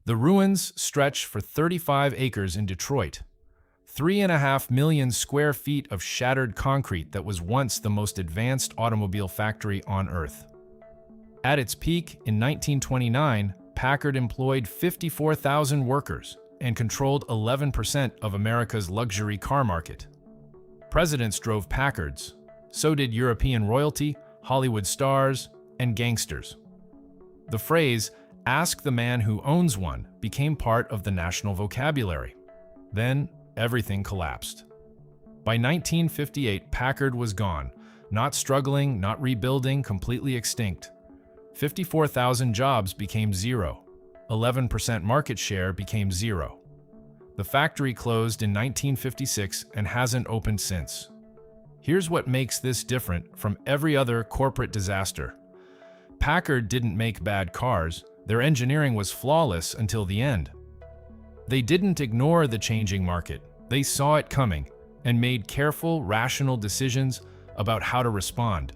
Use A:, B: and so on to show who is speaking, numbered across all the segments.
A: The ruins stretch for 35 acres in Detroit, 3.5 million square feet of shattered concrete that was once the most advanced automobile factory on Earth. At its peak in 1929, Packard employed 54,000 workers and controlled 11% of America's luxury car market. Presidents drove Packards, so did European royalty, Hollywood stars, and gangsters. The phrase, "ask the man who owns one," became part of the national vocabulary. Then, everything collapsed. By 1958, Packard was gone, not struggling, not rebuilding, completely extinct. 54,000 jobs became zero. 11% market share became zero. The factory closed in 1956 and hasn't opened since. Here's what makes this different from every other corporate disaster. Packard didn't make bad cars. Their engineering was flawless until the end. They didn't ignore the changing market. They saw it coming and made careful, rational decisions about how to respond.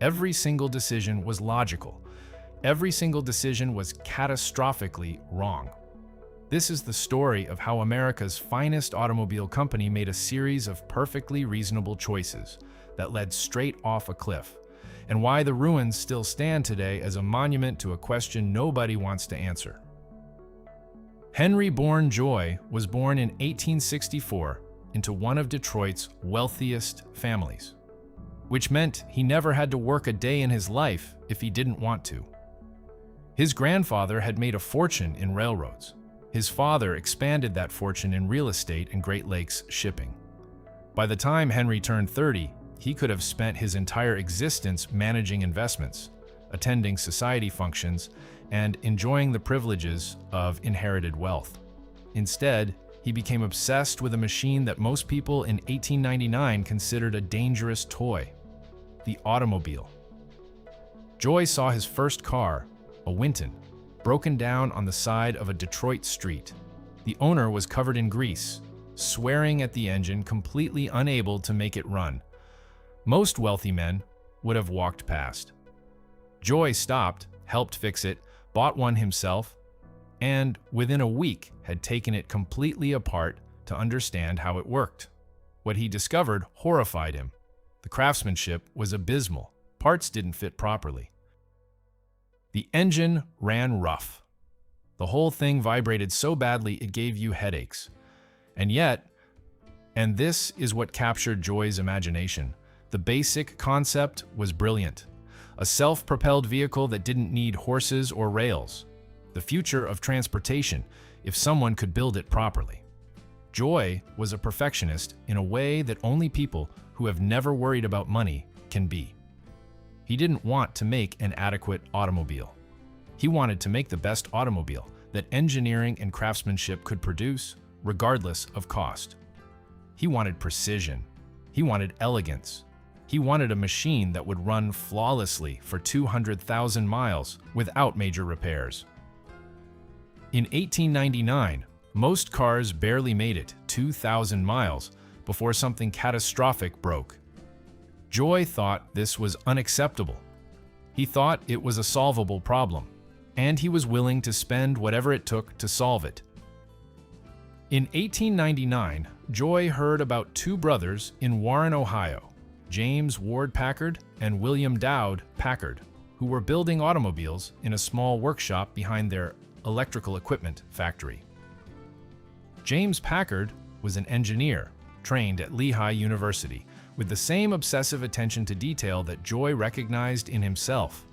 A: Every single decision was logical. Every single decision was catastrophically wrong. This is the story of how America's finest automobile company made a series of perfectly reasonable choices that led straight off a cliff, and why the ruins still stand today as a monument to a question nobody wants to answer. Henry Bourne Joy was born in 1864 into one of Detroit's wealthiest families, which meant he never had to work a day in his life if he didn't want to. His grandfather had made a fortune in railroads. His father expanded that fortune in real estate and Great Lakes shipping. By the time Henry turned 30, he could have spent his entire existence managing investments, attending society functions, and enjoying the privileges of inherited wealth. Instead, he became obsessed with a machine that most people in 1899 considered a dangerous toy: the automobile. Joy saw his first car, a Winton, broken down on the side of a Detroit street. The owner was covered in grease, swearing at the engine, completely unable to make it run. Most wealthy men would have walked past. Joy stopped, helped fix it, bought one himself, and within a week had taken it completely apart to understand how it worked. What he discovered horrified him. The craftsmanship was abysmal. Parts didn't fit properly. The engine ran rough. The whole thing vibrated so badly it gave you headaches. And yet, and this is what captured Joy's imagination, the basic concept was brilliant. A self-propelled vehicle that didn't need horses or rails. The future of transportation, if someone could build it properly. Joy was a perfectionist in a way that only people who have never worried about money can be. He didn't want to make an adequate automobile. He wanted to make the best automobile that engineering and craftsmanship could produce, regardless of cost. He wanted precision. He wanted elegance. He wanted a machine that would run flawlessly for 200,000 miles without major repairs. In 1899, most cars barely made it 2,000 miles before something catastrophic broke. Joy thought this was unacceptable. He thought it was a solvable problem, and he was willing to spend whatever it took to solve it. In 1899, Joy heard about two brothers in Warren, Ohio, James Ward Packard and William Dowd Packard, who were building automobiles in a small workshop behind their electrical equipment factory. James Packard was an engineer trained at Lehigh University, with the same obsessive attention to detail that Joy recognized in himself.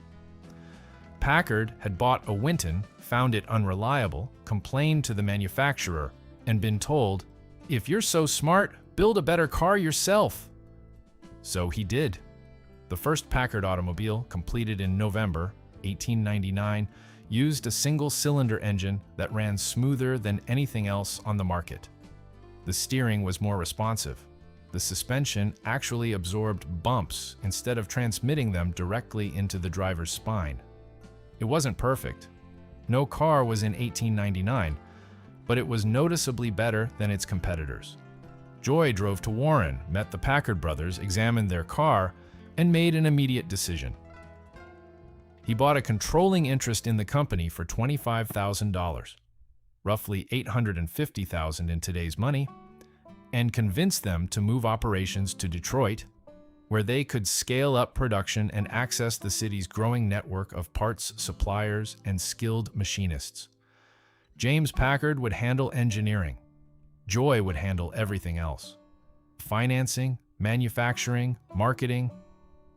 A: Packard had bought a Winton, found it unreliable, complained to the manufacturer, and been told, "If you're so smart, build a better car yourself." So he did. The first Packard automobile, completed in November 1899, used a single-cylinder engine that ran smoother than anything else on the market. The steering was more responsive. The suspension actually absorbed bumps instead of transmitting them directly into the driver's spine. It wasn't perfect. No car was in 1899, but it was noticeably better than its competitors. Joy drove to Warren, met the Packard brothers, examined their car, and made an immediate decision. He bought a controlling interest in the company for $25,000, roughly $850,000 in today's money, and convinced them to move operations to Detroit, where they could scale up production and access the city's growing network of parts suppliers and skilled machinists. James Packard would handle engineering. Joy would handle everything else: financing, manufacturing, marketing,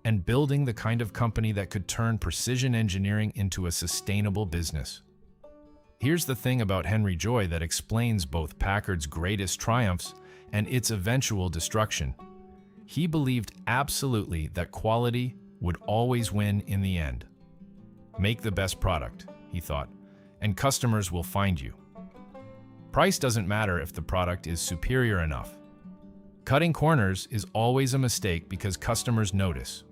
A: and building the kind of company that could turn precision engineering into a sustainable business. Here's the thing about Henry Joy that explains both Packard's greatest triumphs and its eventual destruction. He believed absolutely that quality would always win in the end. Make the best product, he thought, and customers will find you. Price doesn't matter if the product is superior enough. Cutting corners is always a mistake because customers notice.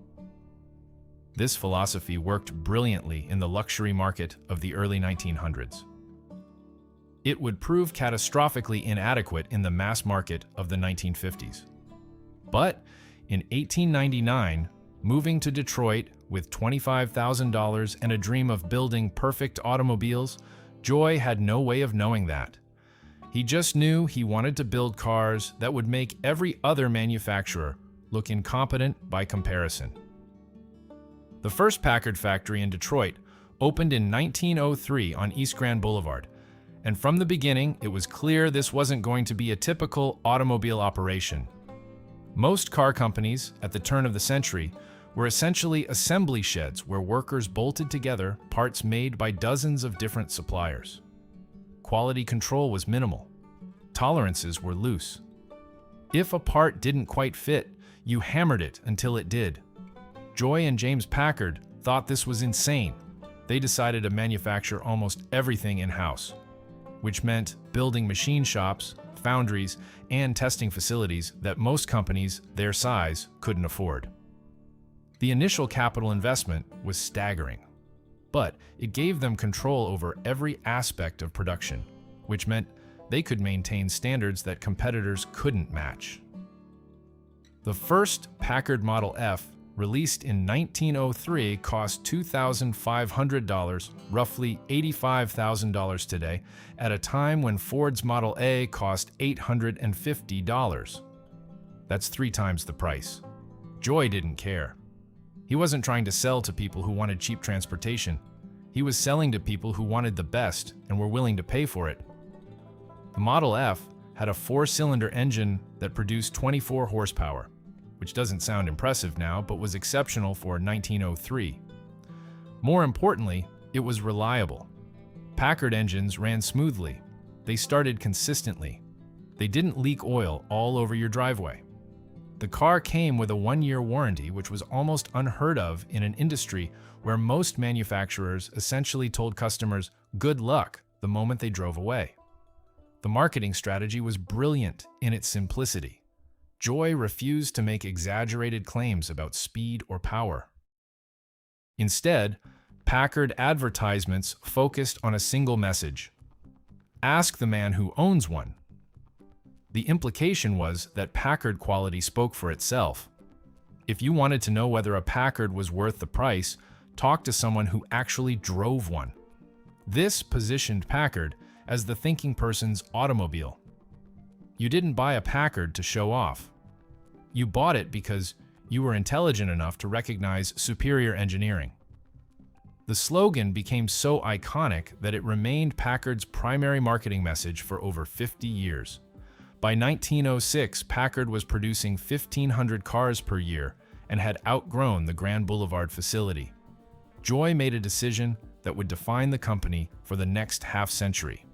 A: This philosophy worked brilliantly in the luxury market of the early 1900s. It would prove catastrophically inadequate in the mass market of the 1950s. But in 1899, moving to Detroit with $25,000 and a dream of building perfect automobiles, Joy had no way of knowing that. He just knew he wanted to build cars that would make every other manufacturer look incompetent by comparison. The first Packard factory in Detroit opened in 1903 on East Grand Boulevard, and from the beginning it was clear this wasn't going to be a typical automobile operation. Most car companies at the turn of the century were essentially assembly sheds where workers bolted together parts made by dozens of different suppliers. Quality control was minimal. Tolerances were loose. If a part didn't quite fit, you hammered it until it did. Joy and James Packard thought this was insane. They decided to manufacture almost everything in-house, which meant building machine shops, foundries, and testing facilities that most companies their size couldn't afford. The initial capital investment was staggering, but it gave them control over every aspect of production, which meant they could maintain standards that competitors couldn't match. The first Packard Model F, released in 1903, cost $2,500, roughly $85,000 today, at a time when Ford's Model A cost $850. That's 3 times the price. Joy didn't care. He wasn't trying to sell to people who wanted cheap transportation. He was selling to people who wanted the best and were willing to pay for it. The Model F had a 4-cylinder engine that produced 24 horsepower, which doesn't sound impressive now, but was exceptional for 1903. More importantly, it was reliable. Packard engines ran smoothly. They started consistently. They didn't leak oil all over your driveway. The car came with a 1-year warranty, which was almost unheard of in an industry where most manufacturers essentially told customers good luck the moment they drove away. The marketing strategy was brilliant in its simplicity. Joy refused to make exaggerated claims about speed or power. Instead, Packard advertisements focused on a single message: ask the man who owns one. The implication was that Packard quality spoke for itself. If you wanted to know whether a Packard was worth the price, talk to someone who actually drove one. This positioned Packard as the thinking person's automobile. You didn't buy a Packard to show off. You bought it because you were intelligent enough to recognize superior engineering. The slogan became so iconic that it remained Packard's primary marketing message for over 50 years. By 1906, Packard was producing 1,500 cars per year and had outgrown the Grand Boulevard facility. Joy made a decision that would define the company for the next half-century.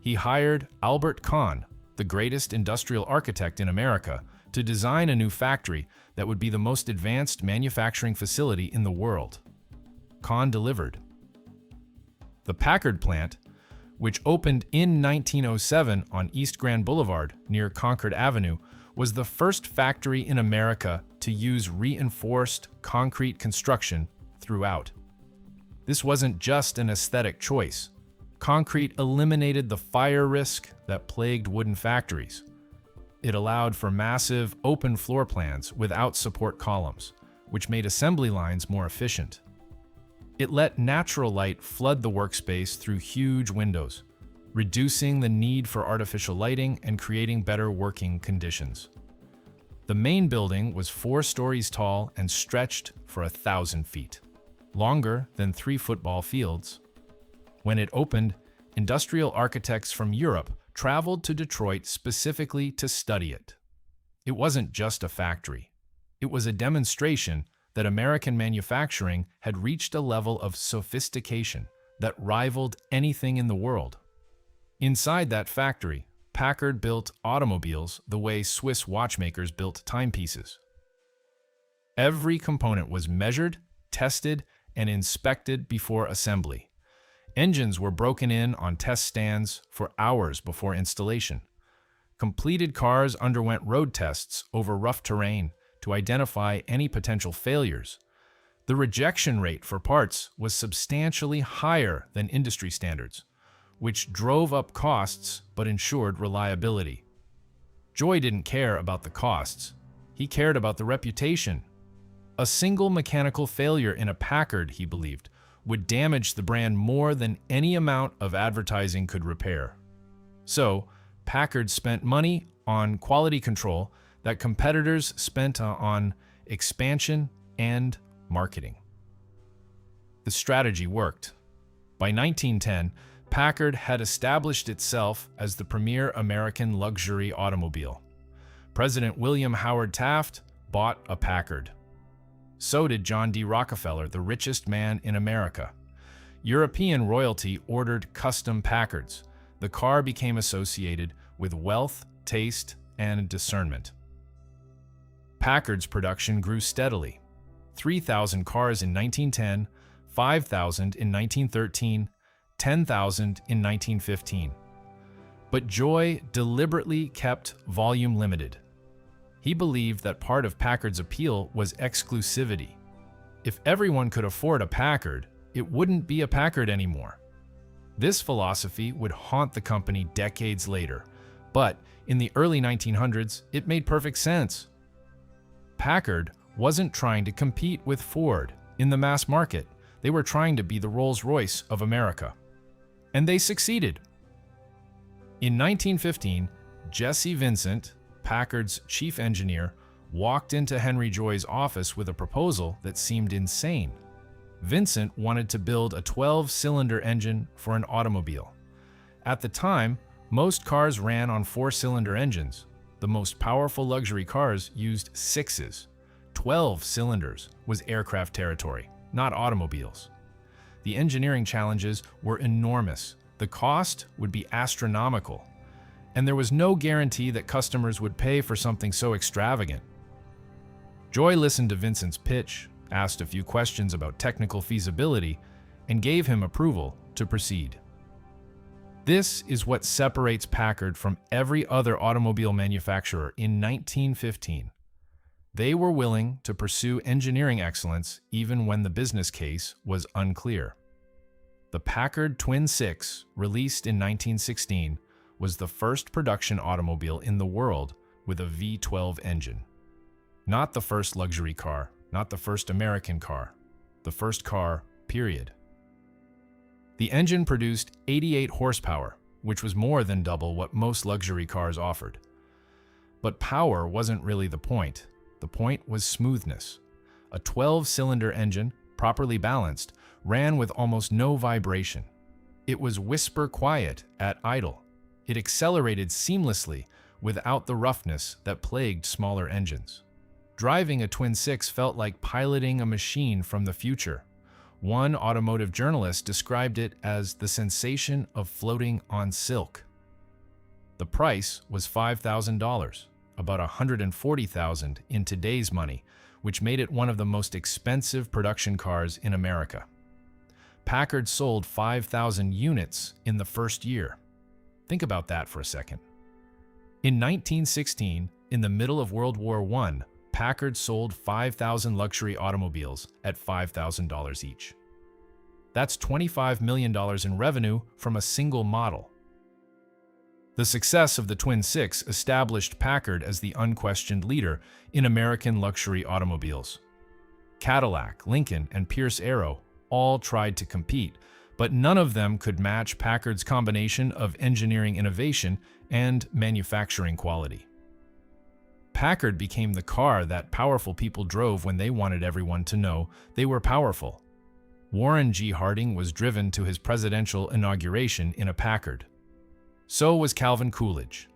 A: He hired Albert Kahn, the greatest industrial architect in America, to design a new factory that would be the most advanced manufacturing facility in the world. Kahn delivered. The Packard Plant, which opened in 1907 on East Grand Boulevard near Concord Avenue, was the first factory in America to use reinforced concrete construction throughout. This wasn't just an aesthetic choice. Concrete eliminated the fire risk that plagued wooden factories. It allowed for massive, open floor plans without support columns, which made assembly lines more efficient. It let natural light flood the workspace through huge windows, reducing the need for artificial lighting and creating better working conditions. The main building was 4 stories tall and stretched for 1,000 feet, longer than 3 football fields. When it opened, industrial architects from Europe traveled to Detroit specifically to study it. It wasn't just a factory. It was a demonstration that American manufacturing had reached a level of sophistication that rivaled anything in the world. Inside that factory, Packard built automobiles the way Swiss watchmakers built timepieces. Every component was measured, tested, and inspected before assembly. Engines were broken in on test stands for hours before installation. Completed cars underwent road tests over rough terrain to identify any potential failures. The rejection rate for parts was substantially higher than industry standards, which drove up costs but ensured reliability. Joy didn't care about the costs. He cared about the reputation. A single mechanical failure in a Packard, he believed, would damage the brand more than any amount of advertising could repair. So, Packard spent money on quality control that competitors spent on expansion and marketing. The strategy worked. By 1910, Packard had established itself as the premier American luxury automobile. President William Howard Taft bought a Packard. So did John D. Rockefeller, the richest man in America. European royalty ordered custom Packards. The car became associated with wealth, taste, and discernment. Packard's production grew steadily. 3,000 cars in 1910, 5,000 in 1913, 10,000 in 1915. But Joy deliberately kept volume limited. He believed that part of Packard's appeal was exclusivity. If everyone could afford a Packard, it wouldn't be a Packard anymore. This philosophy would haunt the company decades later, but in the early 1900s, it made perfect sense. Packard wasn't trying to compete with Ford in the mass market. They were trying to be the Rolls-Royce of America. And they succeeded. In 1915, Jesse Vincent, Packard's chief engineer, walked into Henry Joy's office with a proposal that seemed insane. Vincent wanted to build a 12-cylinder engine for an automobile. At the time, most cars ran on 4-cylinder engines. The most powerful luxury cars used 6s. 12 cylinders was aircraft territory, not automobiles. The engineering challenges were enormous. The cost would be astronomical, and there was no guarantee that customers would pay for something so extravagant. Joy listened to Vincent's pitch, asked a few questions about technical feasibility, and gave him approval to proceed. This is what separates Packard from every other automobile manufacturer in 1915. They were willing to pursue engineering excellence even when the business case was unclear. The Packard Twin Six, released in 1916, was the first production automobile in the world with a V12 engine. Not the first luxury car, not the first American car, the first car, period. The engine produced 88 horsepower, which was more than double what most luxury cars offered. But power wasn't really the point. The point was smoothness. A 12-cylinder engine, properly balanced, ran with almost no vibration. It was whisper quiet at idle. It accelerated seamlessly without the roughness that plagued smaller engines. Driving a Twin Six felt like piloting a machine from the future. One automotive journalist described it as the sensation of floating on silk. The price was $5,000, about $140,000 in today's money, which made it one of the most expensive production cars in America. Packard sold 5,000 units in the first year. Think about that for a second. In 1916, in the middle of World War I, Packard sold 5,000 luxury automobiles at $5,000 each. That's $25 million in revenue from a single model. The success of the Twin Six established Packard as the unquestioned leader in American luxury automobiles. Cadillac, Lincoln, and Pierce Arrow all tried to compete, but none of them could match Packard's combination of engineering innovation and manufacturing quality. Packard became the car that powerful people drove when they wanted everyone to know they were powerful. Warren G. Harding was driven to his presidential inauguration in a Packard. So was Calvin Coolidge.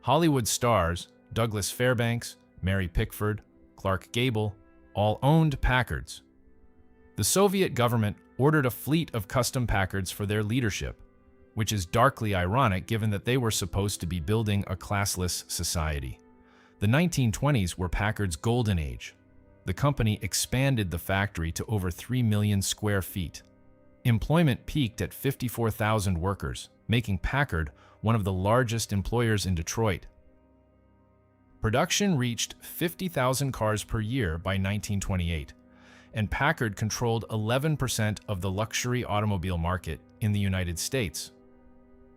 A: Hollywood stars, Douglas Fairbanks, Mary Pickford, Clark Gable, all owned Packards. The Soviet government ordered a fleet of custom Packards for their leadership, which is darkly ironic given that they were supposed to be building a classless society. The 1920s were Packard's golden age. The company expanded the factory to over 3 million square feet. Employment peaked at 54,000 workers, making Packard one of the largest employers in Detroit. Production reached 50,000 cars per year by 1928, and Packard controlled 11% of the luxury automobile market in the United States.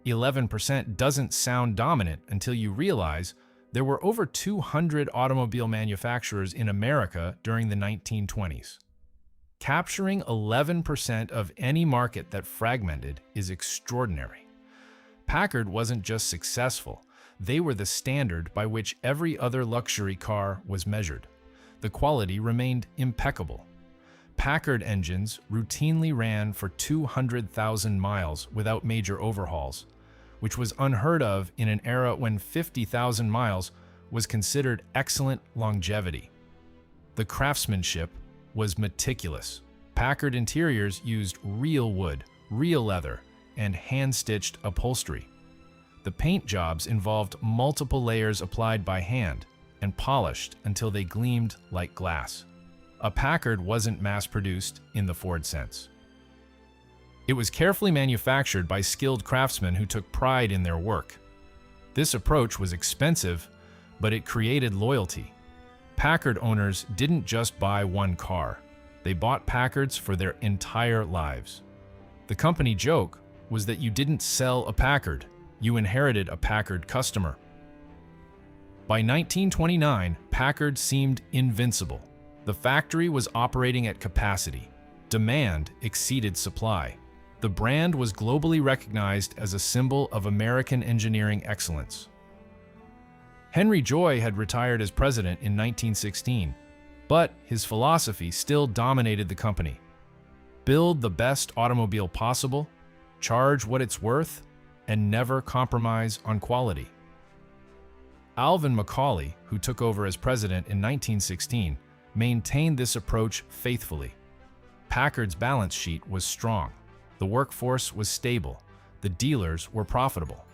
A: 11% doesn't sound dominant until you realize there were over 200 automobile manufacturers in America during the 1920s. Capturing 11% of any market that fragmented is extraordinary. Packard wasn't just successful, they were the standard by which every other luxury car was measured. The quality remained impeccable. Packard engines routinely ran for 200,000 miles without major overhauls, which was unheard of in an era when 50,000 miles was considered excellent longevity. The craftsmanship was meticulous. Packard interiors used real wood, real leather, and hand-stitched upholstery. The paint jobs involved multiple layers applied by hand and polished until they gleamed like glass. A Packard wasn't mass-produced in the Ford sense. It was carefully manufactured by skilled craftsmen who took pride in their work. This approach was expensive, but it created loyalty. Packard owners didn't just buy one car. They bought Packards for their entire lives. The company joke was that you didn't sell a Packard, you inherited a Packard customer. By 1929, Packard seemed invincible. The factory was operating at capacity. Demand exceeded supply. The brand was globally recognized as a symbol of American engineering excellence. Henry Joy had retired as president in 1916, but his philosophy still dominated the company. Build the best automobile possible, charge what it's worth, and never compromise on quality. Alvin McCauley, who took over as president in 1916, maintained this approach faithfully. Packard's balance sheet was strong. The workforce was stable. The dealers were profitable.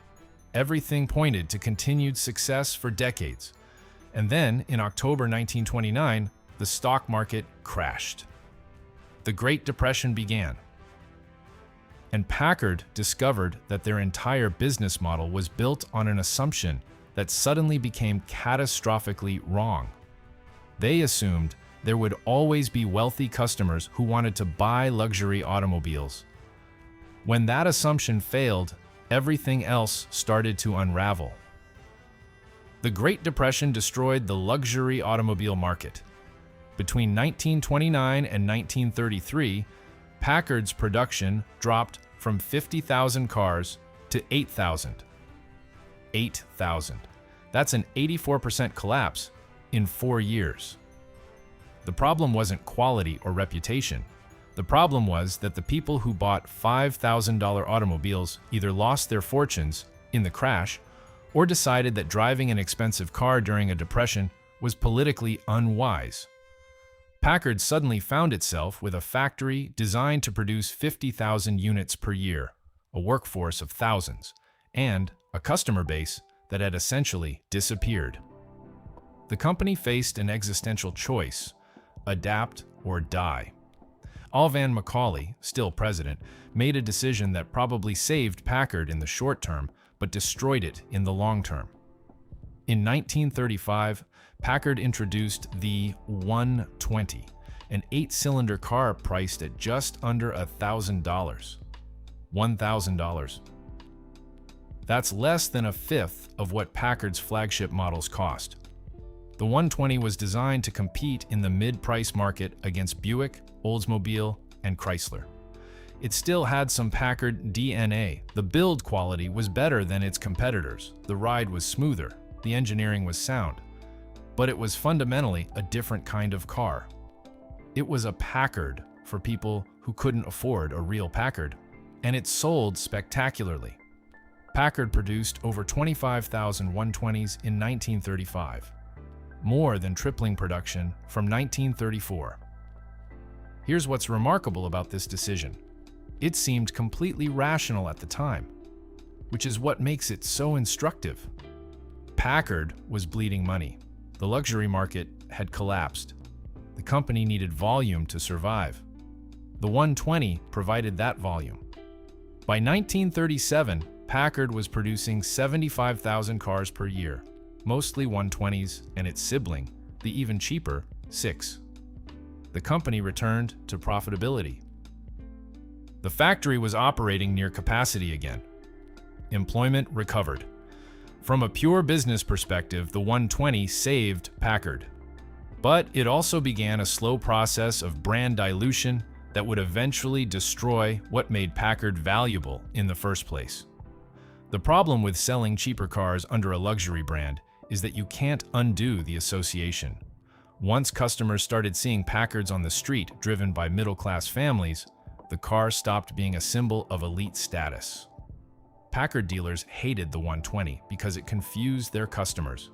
A: Everything pointed to continued success for decades. And then, in October 1929, the stock market crashed. The Great Depression began. And Packard discovered that their entire business model was built on an assumption that suddenly became catastrophically wrong. They assumed there would always be wealthy customers who wanted to buy luxury automobiles. When that assumption failed, everything else started to unravel. The Great Depression destroyed the luxury automobile market. Between 1929 and 1933, Packard's production dropped from 50,000 cars to 8,000. 8,000. That's an 84% collapse in 4 years. The problem wasn't quality or reputation. The problem was that the people who bought $5,000 automobiles either lost their fortunes in the crash or decided that driving an expensive car during a depression was politically unwise. Packard suddenly found itself with a factory designed to produce 50,000 units per year, a workforce of thousands, and a customer base that had essentially disappeared. The company faced an existential choice: adapt or die. Alvan McCauley, still president, made a decision that probably saved Packard in the short term, but destroyed it in the long term. In 1935, Packard introduced the 120, an 8-cylinder car priced at just under $1,000. $1,000. That's less than a fifth of what Packard's flagship models cost. The 120 was designed to compete in the mid-price market against Buick, Oldsmobile, and Chrysler. It still had some Packard DNA. The build quality was better than its competitors, the ride was smoother, the engineering was sound. But it was fundamentally a different kind of car. It was a Packard for people who couldn't afford a real Packard, and it sold spectacularly. Packard produced over 25,000 120s in 1935, more than tripling production from 1934. Here's what's remarkable about this decision. It seemed completely rational at the time, which is what makes it so instructive. Packard was bleeding money. The luxury market had collapsed. The company needed volume to survive. The 120 provided that volume. By 1937, Packard was producing 75,000 cars per year, mostly 120s, and its sibling, the even cheaper 6. The company returned to profitability. The factory was operating near capacity again. Employment recovered. From a pure business perspective, the 120 saved Packard. But it also began a slow process of brand dilution that would eventually destroy what made Packard valuable in the first place. The problem with selling cheaper cars under a luxury brand is that you can't undo the association. Once customers started seeing Packards on the street driven by middle-class families, the car stopped being a symbol of elite status. Packard dealers hated the 120 because it confused their customers.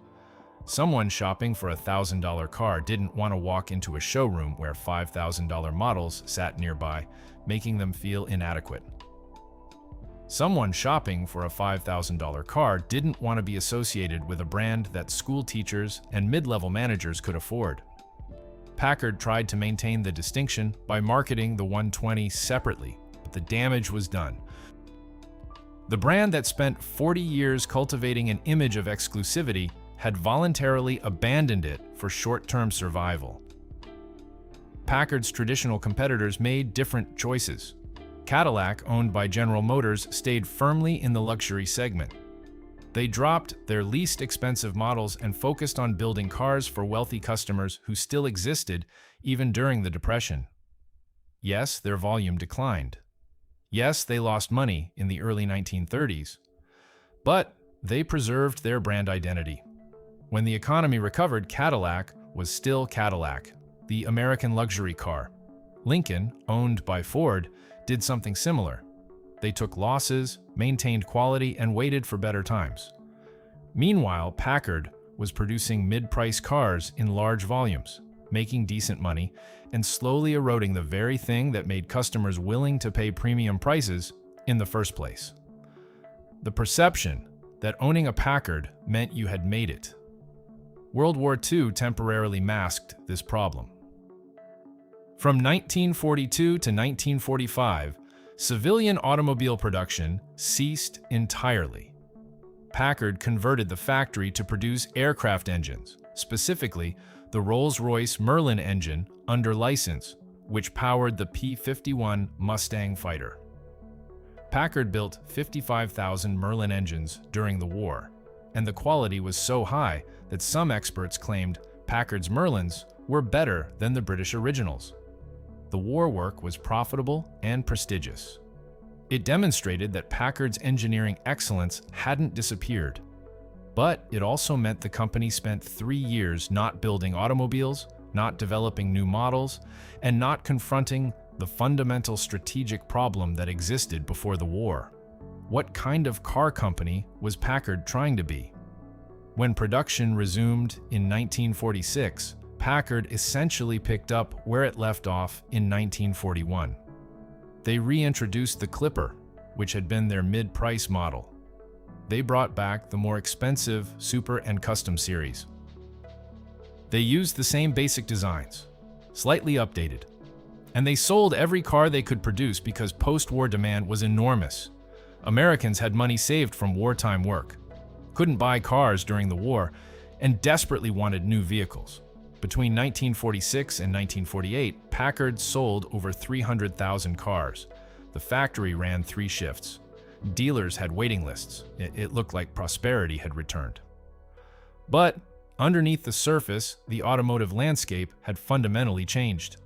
A: Someone shopping for a $1,000 car didn't want to walk into a showroom where $5,000 models sat nearby, making them feel inadequate. Someone shopping for a $5,000 car didn't want to be associated with a brand that school teachers and mid-level managers could afford. Packard tried to maintain the distinction by marketing the 120 separately, but the damage was done. The brand that spent 40 years cultivating an image of exclusivity had voluntarily abandoned it for short-term survival. Packard's traditional competitors made different choices. Cadillac, owned by General Motors, stayed firmly in the luxury segment. They dropped their least expensive models and focused on building cars for wealthy customers who still existed even during the Depression. Yes, their volume declined. Yes, they lost money in the early 1930s. But they preserved their brand identity. When the economy recovered, Cadillac was still Cadillac, the American luxury car. Lincoln, owned by Ford, did something similar. They took losses, maintained quality, and waited for better times. Meanwhile, Packard was producing mid-price cars in large volumes, making decent money, and slowly eroding the very thing that made customers willing to pay premium prices in the first place. The perception that owning a Packard meant you had made it. World War II temporarily masked this problem. From 1942 to 1945, civilian automobile production ceased entirely. Packard converted the factory to produce aircraft engines, specifically the Rolls-Royce Merlin engine under license, which powered the P-51 Mustang fighter. Packard built 55,000 Merlin engines during the war, and the quality was so high that some experts claimed Packard's Merlins were better than the British originals. The war work was profitable and prestigious. It demonstrated that Packard's engineering excellence hadn't disappeared. But it also meant the company spent 3 years not building automobiles, not developing new models, and not confronting the fundamental strategic problem that existed before the war. What kind of car company was Packard trying to be? When production resumed in 1946, Packard essentially picked up where it left off in 1941. They reintroduced the Clipper, which had been their mid-price model. They brought back the more expensive Super and Custom series. They used the same basic designs, slightly updated, and they sold every car they could produce because post-war demand was enormous. Americans had money saved from wartime work, couldn't buy cars during the war, and desperately wanted new vehicles. Between 1946 and 1948, Packard sold over 300,000 cars. The factory ran 3 shifts. Dealers had waiting lists. It looked like prosperity had returned. But underneath the surface, the automotive landscape had fundamentally changed.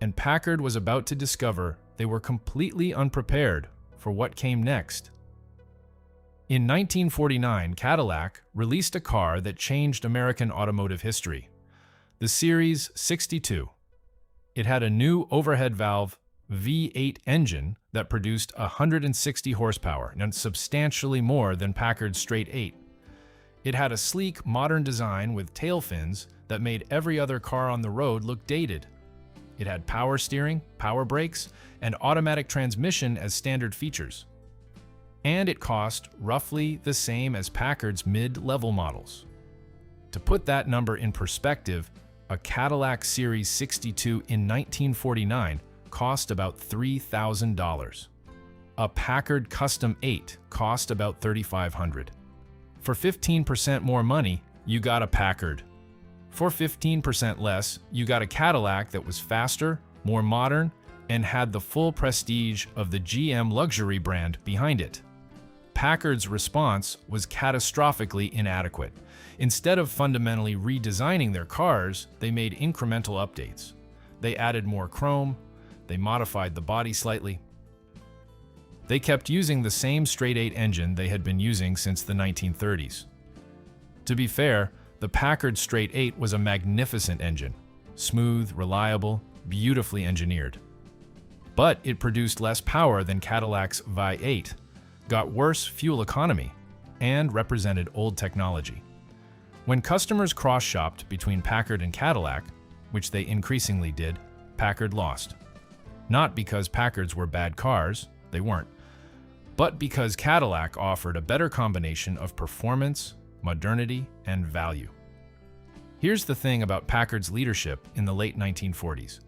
A: And Packard was about to discover they were completely unprepared for what came next. In 1949, Cadillac released a car that changed American automotive history, the Series 62. It had a new overhead valve V8 engine that produced 160 horsepower, and substantially more than Packard's straight 8. It had a sleek, modern design with tail fins that made every other car on the road look dated. It had power steering, power brakes, and automatic transmission as standard features. And it cost roughly the same as Packard's mid-level models. To put that number in perspective, a Cadillac Series 62 in 1949 cost about $3,000. A Packard Custom 8 cost about $3,500. For 15% more money, you got a Packard. For 15% less, you got a Cadillac that was faster, more modern, and had the full prestige of the GM luxury brand behind it. Packard's response was catastrophically inadequate. Instead of fundamentally redesigning their cars, they made incremental updates. They added more chrome, they modified the body slightly. They kept using the same straight 8 engine they had been using since the 1930s. To be fair, the Packard straight 8 was a magnificent engine, smooth, reliable, beautifully engineered. But it produced less power than Cadillac's V8, got worse fuel economy, and represented old technology. When customers cross-shopped between Packard and Cadillac, which they increasingly did, Packard lost. Not because Packards were bad cars, they weren't, but because Cadillac offered a better combination of performance, modernity, and value. Here's the thing about Packard's leadership in the late 1940s.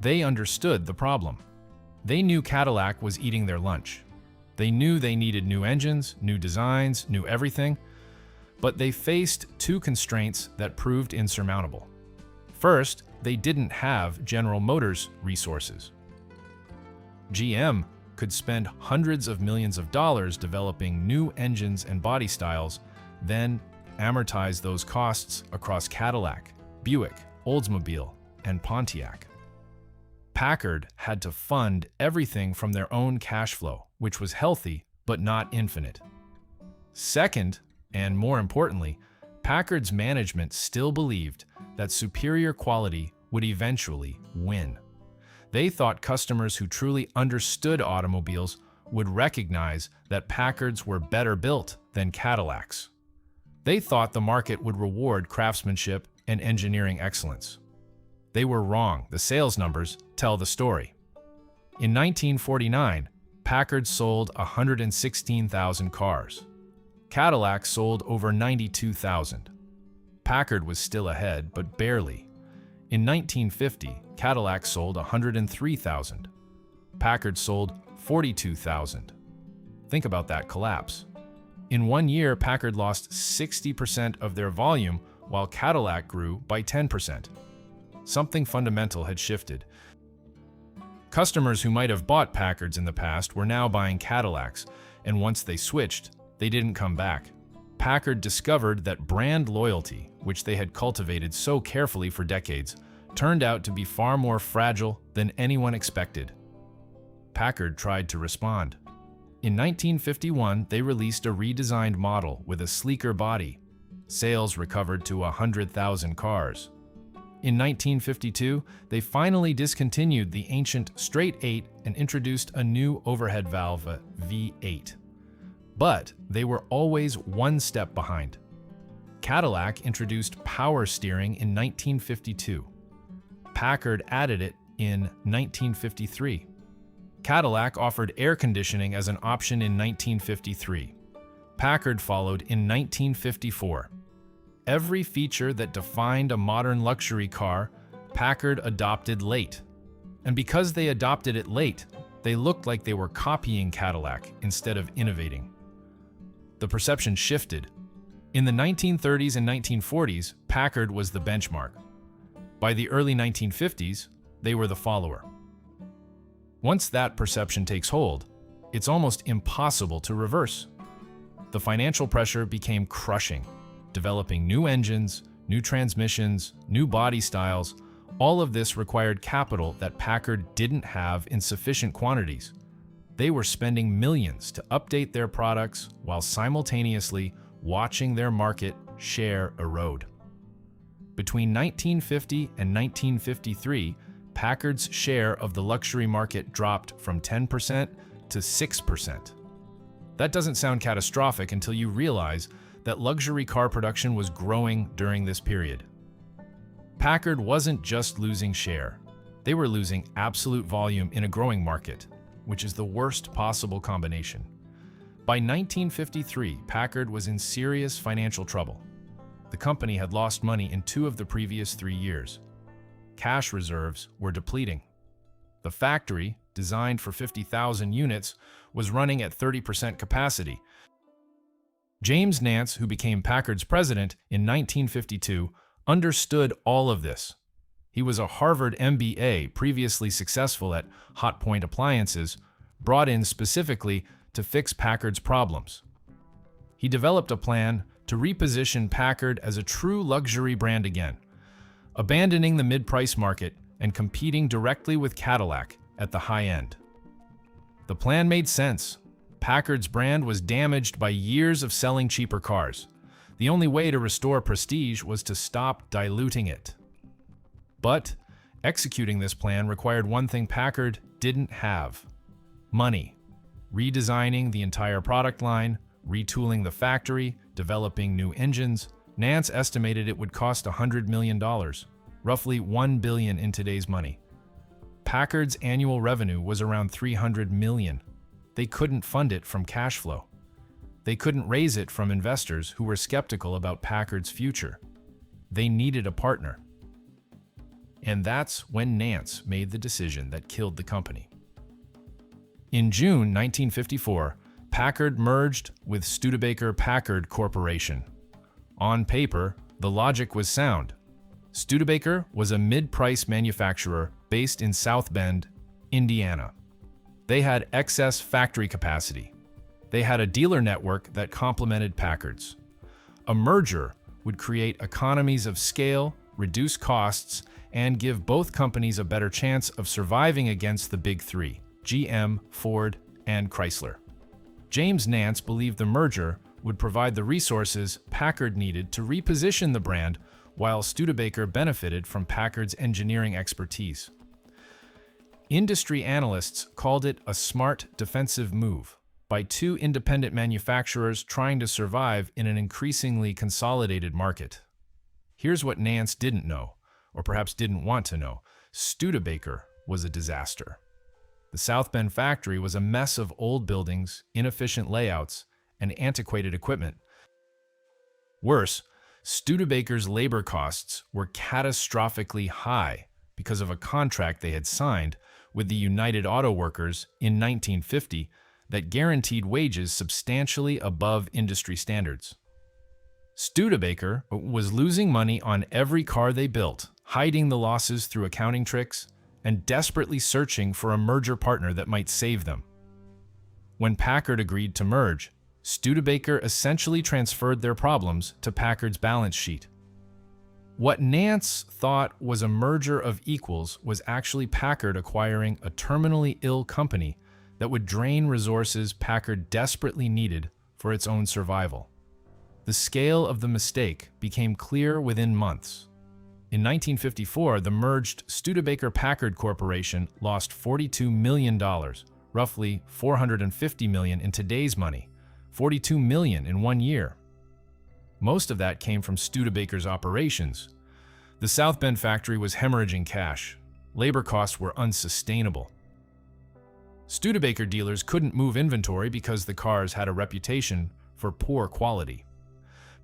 A: They understood the problem. They knew Cadillac was eating their lunch. They knew they needed new engines, new designs, new everything, but they faced two constraints that proved insurmountable. First, they didn't have General Motors resources. GM could spend hundreds of millions of dollars developing new engines and body styles, then amortize those costs across Cadillac, Buick, Oldsmobile, and Pontiac. Packard had to fund everything from their own cash flow, which was healthy but not infinite. Second, and more importantly, Packard's management still believed that superior quality would eventually win. They thought customers who truly understood automobiles would recognize that Packards were better built than Cadillacs. They thought the market would reward craftsmanship and engineering excellence. They were wrong. The sales numbers tell the story. In 1949, Packard sold 116,000 cars. Cadillac sold over 92,000. Packard was still ahead, but barely. In 1950, Cadillac sold 103,000. Packard sold 42,000. Think about that collapse. In 1 year, Packard lost 60% of their volume, while Cadillac grew by 10%. Something fundamental had shifted. Customers who might have bought Packards in the past were now buying Cadillacs, and once they switched, they didn't come back. Packard discovered that brand loyalty, which they had cultivated so carefully for decades, turned out to be far more fragile than anyone expected. Packard tried to respond. In 1951, they released a redesigned model with a sleeker body. Sales recovered to 100,000 cars. In 1952, they finally discontinued the ancient straight 8 and introduced a new overhead valve V8. But they were always one step behind. Cadillac introduced power steering in 1952. Packard added it in 1953. Cadillac offered air conditioning as an option in 1953. Packard followed in 1954. Every feature that defined a modern luxury car, Packard adopted late. And because they adopted it late, they looked like they were copying Cadillac instead of innovating. The perception shifted. In the 1930s and 1940s, Packard was the benchmark. By the early 1950s, they were the follower. Once that perception takes hold, it's almost impossible to reverse. The financial pressure became crushing. Developing new engines, new transmissions, new body styles, All of this required capital that Packard didn't have in sufficient quantities. They were spending millions to update their products while simultaneously watching their market share erode. Between 1950 and 1953, Packard's share of the luxury market dropped from 10% to 6%. That doesn't sound catastrophic until you realize that luxury car production was growing during this period. Packard wasn't just losing share. They were losing absolute volume in a growing market, which is the worst possible combination. By 1953, Packard was in serious financial trouble. The company had lost money in 2 of the previous 3 years. Cash reserves were depleting. The factory, designed for 50,000 units, was running at 30% capacity. James Nance, who became Packard's president in 1952, understood all of this. He was a Harvard MBA, previously successful at Hot Point Appliances, brought in specifically to fix Packard's problems. He developed a plan to reposition Packard as a true luxury brand again, abandoning the mid-price market and competing directly with Cadillac at the high end. The plan made sense. Packard's brand was damaged by years of selling cheaper cars. The only way to restore prestige was to stop diluting it. But executing this plan required one thing Packard didn't have: money. Redesigning the entire product line, retooling the factory, developing new engines, Nance estimated it would cost $100 million, roughly $1 billion in today's money. Packard's annual revenue was around $300 million. They couldn't fund it from cash flow. They couldn't raise it from investors who were skeptical about Packard's future. They needed a partner. And that's when Nance made the decision that killed the company. In June 1954, Packard merged with Studebaker Packard Corporation. On paper, the logic was sound. Studebaker was a mid-price manufacturer based in South Bend, Indiana. They had excess factory capacity. They had a dealer network that complemented Packard's. A merger would create economies of scale, reduce costs, and give both companies a better chance of surviving against the big 3: GM, Ford, and Chrysler. James Nance believed the merger would provide the resources Packard needed to reposition the brand, while Studebaker benefited from Packard's engineering expertise. Industry analysts called it a smart defensive move by 2 independent manufacturers trying to survive in an increasingly consolidated market. Here's what Nance didn't know, or perhaps didn't want to know: Studebaker was a disaster. The South Bend factory was a mess of old buildings, inefficient layouts, and antiquated equipment. Worse, Studebaker's labor costs were catastrophically high because of a contract they had signed with the United Auto Workers in 1950 that guaranteed wages substantially above industry standards. Studebaker was losing money on every car they built, hiding the losses through accounting tricks, and desperately searching for a merger partner that might save them. When Packard agreed to merge, Studebaker essentially transferred their problems to Packard's balance sheet. What Nance thought was a merger of equals was actually Packard acquiring a terminally ill company that would drain resources Packard desperately needed for its own survival. The scale of the mistake became clear within months. In 1954, the merged Studebaker Packard Corporation lost $42 million, roughly $450 million in today's money, $42 million in 1 year. Most of that came from Studebaker's operations. The South Bend factory was hemorrhaging cash. Labor costs were unsustainable. Studebaker dealers couldn't move inventory because the cars had a reputation for poor quality.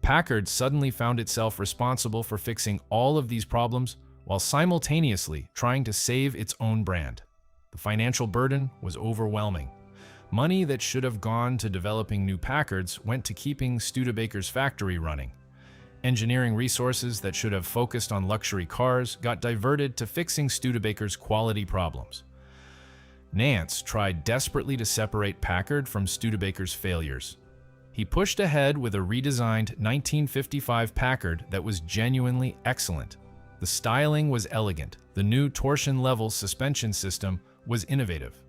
A: Packard suddenly found itself responsible for fixing all of these problems while simultaneously trying to save its own brand. The financial burden was overwhelming. Money that should have gone to developing new Packards went to keeping Studebaker's factory running. Engineering resources that should have focused on luxury cars got diverted to fixing Studebaker's quality problems. Nance tried desperately to separate Packard from Studebaker's failures. He pushed ahead with a redesigned 1955 Packard that was genuinely excellent. The styling was elegant. The new torsion-level suspension system was innovative.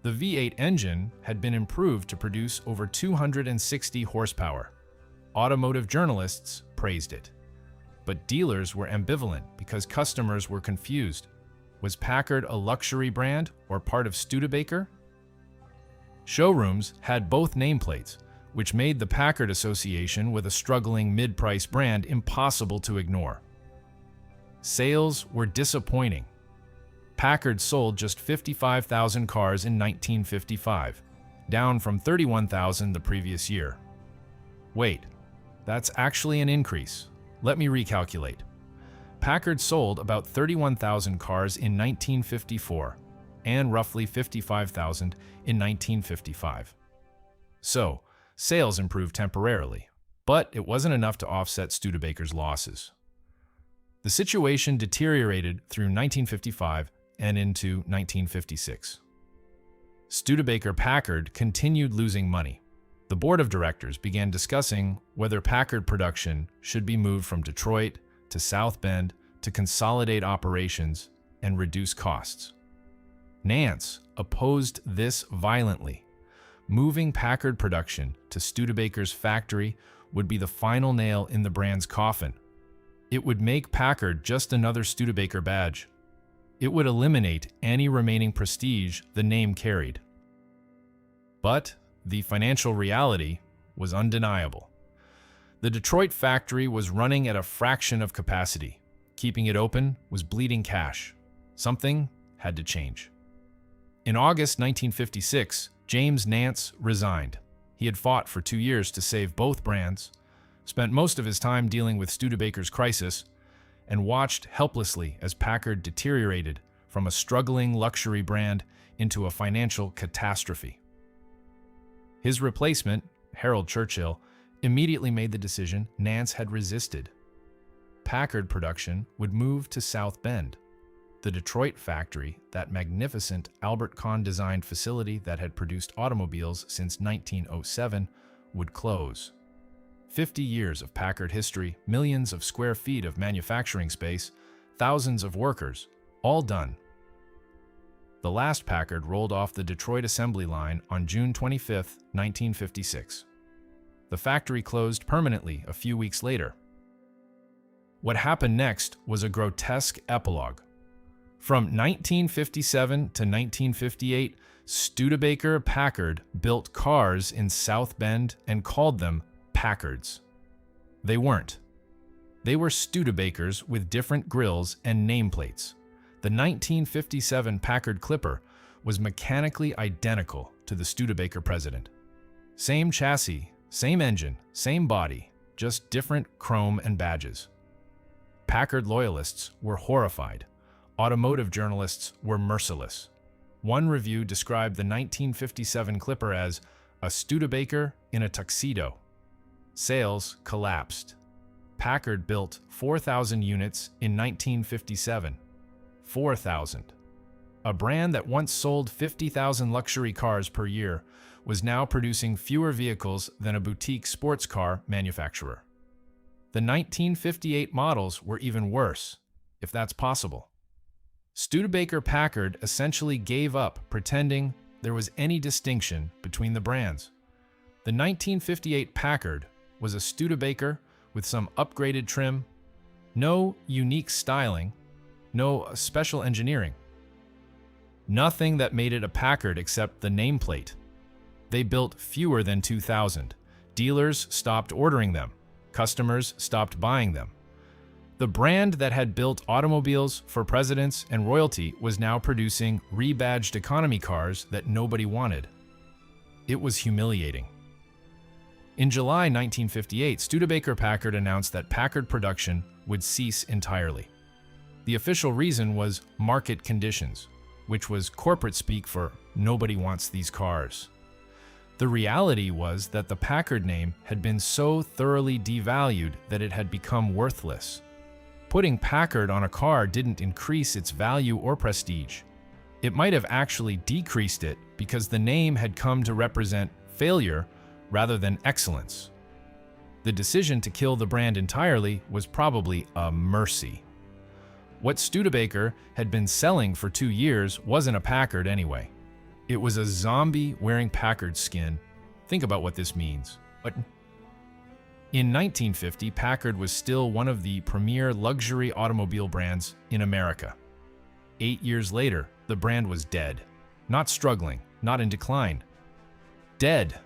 A: The V8 engine had been improved to produce over 260 horsepower. Automotive journalists praised it. But dealers were ambivalent because customers were confused. Was Packard a luxury brand or part of Studebaker? Showrooms had both nameplates, which made the Packard association with a struggling mid-price brand impossible to ignore. Sales were disappointing. Packard sold just 55,000 cars in 1955, down from 31,000 the previous year. Wait, that's actually an increase. Let me recalculate. Packard sold about 31,000 cars in 1954 and roughly 55,000 in 1955. So, sales improved temporarily, but it wasn't enough to offset Studebaker's losses. The situation deteriorated through 1955 and into 1956. Studebaker Packard continued losing money. The board of directors began discussing whether Packard production should be moved from Detroit to South Bend to consolidate operations and reduce costs. Nance opposed this violently. Moving Packard production to Studebaker's factory would be the final nail in the brand's coffin. It would make Packard just another Studebaker badge. It would eliminate any remaining prestige the name carried. But the financial reality was undeniable. The Detroit factory was running at a fraction of capacity. Keeping it open was bleeding cash. Something had to change. In August 1956, James Nance resigned. He had fought for 2 years to save both brands, spent most of his time dealing with Studebaker's crisis, and watched helplessly as Packard deteriorated from a struggling luxury brand into a financial catastrophe. His replacement, Harold Churchill, immediately made the decision Nance had resisted. Packard production would move to South Bend. The Detroit factory, that magnificent Albert Kahn-designed facility that had produced automobiles since 1907, would close. 50 years of Packard history, millions of square feet of manufacturing space, thousands of workers, all done. The last Packard rolled off the Detroit assembly line on June 25, 1956. The factory closed permanently a few weeks later. What happened next was a grotesque epilogue. From 1957 to 1958, Studebaker Packard built cars in South Bend and called them Packards. They weren't. They were Studebakers with different grills and nameplates. The 1957 Packard Clipper was mechanically identical to the Studebaker President. Same chassis, same engine, same body, just different chrome and badges. Packard loyalists were horrified. Automotive journalists were merciless. One review described the 1957 Clipper as a Studebaker in a tuxedo. Sales collapsed. Packard built 4,000 units in 1957. 4,000. A brand that once sold 50,000 luxury cars per year was now producing fewer vehicles than a boutique sports car manufacturer. The 1958 models were even worse, if that's possible. Studebaker Packard essentially gave up pretending there was any distinction between the brands. The 1958 Packard was a Studebaker with some upgraded trim, no unique styling, no special engineering. Nothing that made it a Packard except the nameplate. They built fewer than 2,000. Dealers stopped ordering them. Customers stopped buying them. The brand that had built automobiles for presidents and royalty was now producing rebadged economy cars that nobody wanted. It was humiliating. In July 1958, Studebaker Packard announced that Packard production would cease entirely. The official reason was market conditions, which was corporate speak for nobody wants these cars. The reality was that the Packard name had been so thoroughly devalued that it had become worthless. Putting Packard on a car didn't increase its value or prestige. It might have actually decreased it because the name had come to represent failure rather than excellence. The decision to kill the brand entirely was probably a mercy. What Studebaker had been selling for 2 years wasn't a Packard anyway. It was a zombie wearing Packard skin. Think about what this means. But in 1950, Packard was still one of the premier luxury automobile brands in America. 8 years later, the brand was dead. Not struggling, not in decline. Dead.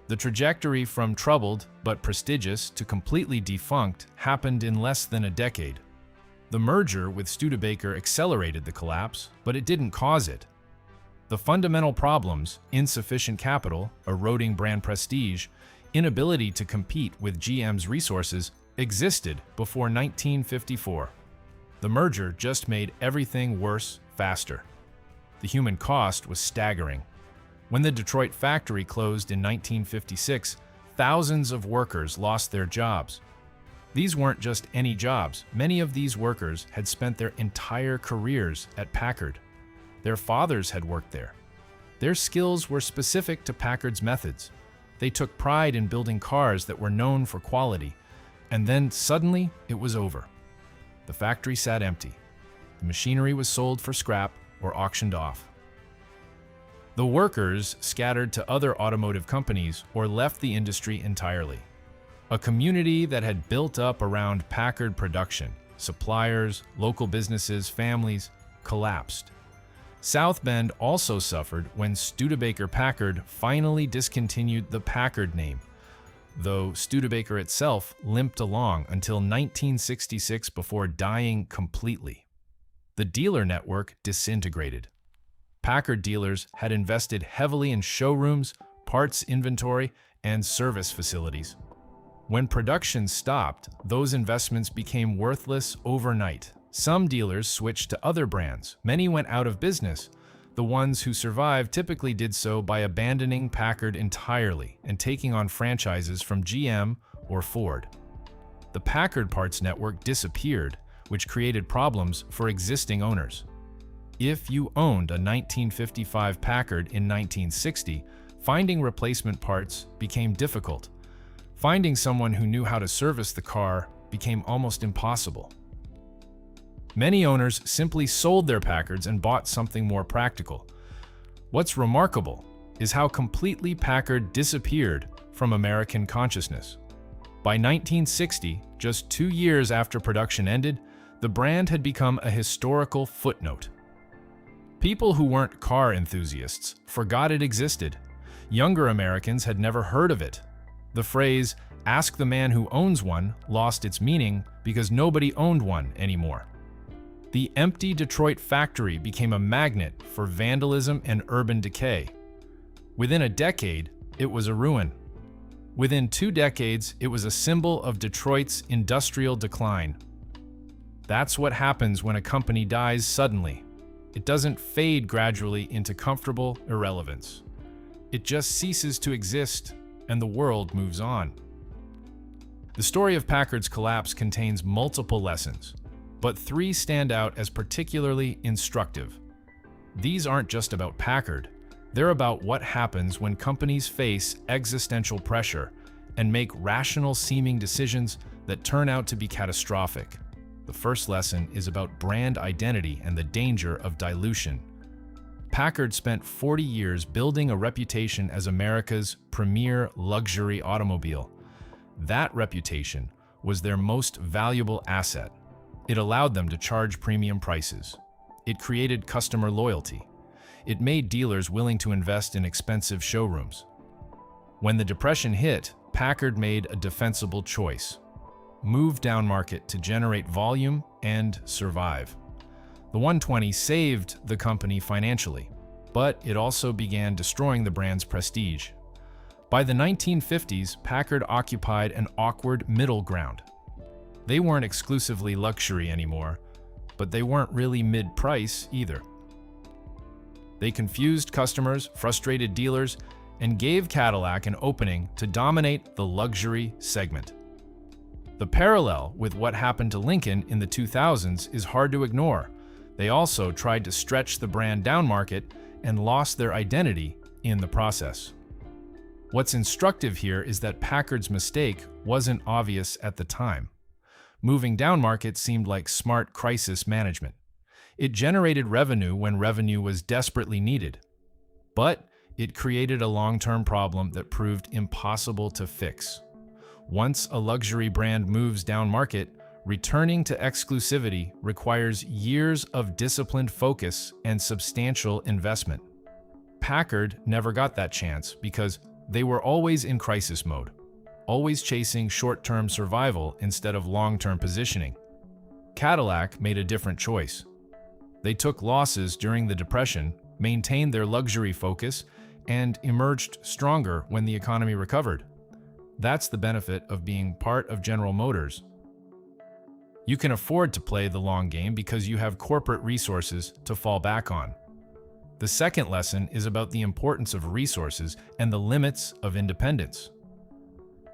A: The trajectory from troubled but prestigious to completely defunct happened in less than a decade. The merger with Studebaker accelerated the collapse, but it didn't cause it. The fundamental problems, insufficient capital, eroding brand prestige, inability to compete with GM's resources, existed before 1954. The merger just made everything worse faster. The human cost was staggering. When the Detroit factory closed in 1956, thousands of workers lost their jobs. These weren't just any jobs. Many of these workers had spent their entire careers at Packard. Their fathers had worked there. Their skills were specific to Packard's methods. They took pride in building cars that were known for quality. And then suddenly, it was over. The factory sat empty. The machinery was sold for scrap or auctioned off. The workers scattered to other automotive companies or left the industry entirely. A community that had built up around Packard production, suppliers, local businesses, families, collapsed. South Bend also suffered when Studebaker Packard finally discontinued the Packard name, though Studebaker itself limped along until 1966 before dying completely. The dealer network disintegrated. Packard dealers had invested heavily in showrooms, parts inventory, and service facilities. When production stopped, those investments became worthless overnight. Some dealers switched to other brands. Many went out of business. The ones who survived typically did so by abandoning Packard entirely and taking on franchises from GM or Ford. The Packard parts network disappeared, which created problems for existing owners. If you owned a 1955 Packard in 1960, finding replacement parts became difficult. Finding someone who knew how to service the car became almost impossible. Many owners simply sold their Packards and bought something more practical. What's remarkable is how completely Packard disappeared from American consciousness. By 1960, just 2 years after production ended, the brand had become a historical footnote. People who weren't car enthusiasts forgot it existed. Younger Americans had never heard of it. The phrase, "ask the man who owns one," lost its meaning because nobody owned one anymore. The empty Detroit factory became a magnet for vandalism and urban decay. Within a decade, it was a ruin. Within 2 decades, it was a symbol of Detroit's industrial decline. That's what happens when a company dies suddenly. It doesn't fade gradually into comfortable irrelevance. It just ceases to exist, and the world moves on. The story of Packard's collapse contains multiple lessons, but 3 stand out as particularly instructive. These aren't just about Packard. They're about what happens when companies face existential pressure and make rational-seeming decisions that turn out to be catastrophic. The first lesson is about brand identity and the danger of dilution. Packard spent 40 years building a reputation as America's premier luxury automobile. That reputation was their most valuable asset. It allowed them to charge premium prices. It created customer loyalty. It made dealers willing to invest in expensive showrooms. When the Depression hit, Packard made a defensible choice: move down market to generate volume and survive. The 120 saved the company financially, but it also began destroying the brand's prestige. By the 1950s, Packard occupied an awkward middle ground. They weren't exclusively luxury anymore, but they weren't really mid-price either. They confused customers, frustrated dealers, and gave Cadillac an opening to dominate the luxury segment. The parallel with what happened to Lincoln in the 2000s is hard to ignore. They also tried to stretch the brand down market and lost their identity in the process. What's instructive here is that Packard's mistake wasn't obvious at the time. Moving down market seemed like smart crisis management. It generated revenue when revenue was desperately needed. But it created a long-term problem that proved impossible to fix. Once a luxury brand moves down market, returning to exclusivity requires years of disciplined focus and substantial investment. Packard never got that chance because they were always in crisis mode, always chasing short-term survival instead of long-term positioning. Cadillac made a different choice. They took losses during the Depression, maintained their luxury focus, and emerged stronger when the economy recovered. That's the benefit of being part of General Motors. You can afford to play the long game because you have corporate resources to fall back on. The second lesson is about the importance of resources and the limits of independence.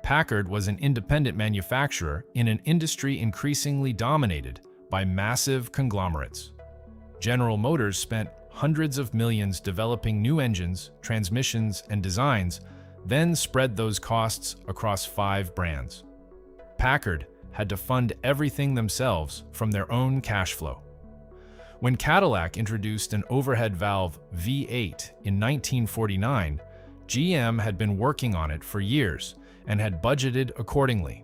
A: Packard was an independent manufacturer in an industry increasingly dominated by massive conglomerates. General Motors spent hundreds of millions developing new engines, transmissions, and designs, then spread those costs across 5 brands. Packard had to fund everything themselves from their own cash flow. When Cadillac introduced an overhead valve V8 in 1949, GM had been working on it for years and had budgeted accordingly.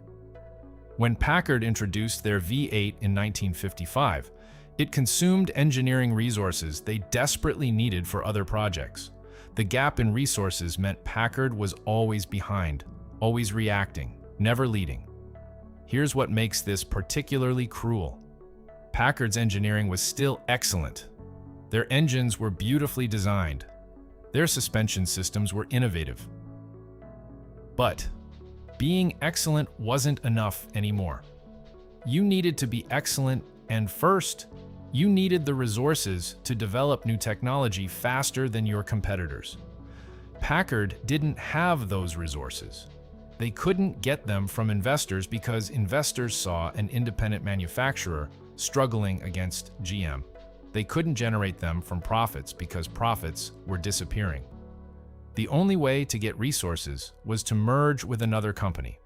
A: When Packard introduced their V8 in 1955, it consumed engineering resources they desperately needed for other projects. The gap in resources meant Packard was always behind, always reacting, never leading. Here's what makes this particularly cruel. Packard's engineering was still excellent. Their engines were beautifully designed. Their suspension systems were innovative. But being excellent wasn't enough anymore. You needed to be excellent, and first, you needed the resources to develop new technology faster than your competitors. Packard didn't have those resources. They couldn't get them from investors because investors saw an independent manufacturer struggling against GM. They couldn't generate them from profits because profits were disappearing. The only way to get resources was to merge with another company,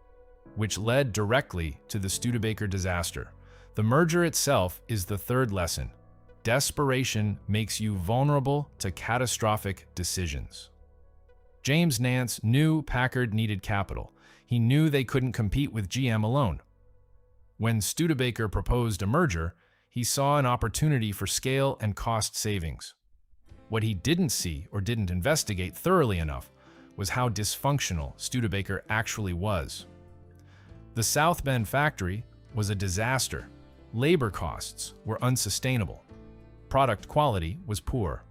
A: which led directly to the Studebaker disaster. The merger itself is the third lesson. Desperation makes you vulnerable to catastrophic decisions. James Nance knew Packard needed capital. He knew they couldn't compete with GM alone. When Studebaker proposed a merger, he saw an opportunity for scale and cost savings. What he didn't see or didn't investigate thoroughly enough was how dysfunctional Studebaker actually was. The South Bend factory was a disaster. Labor costs were unsustainable. Product quality was poor.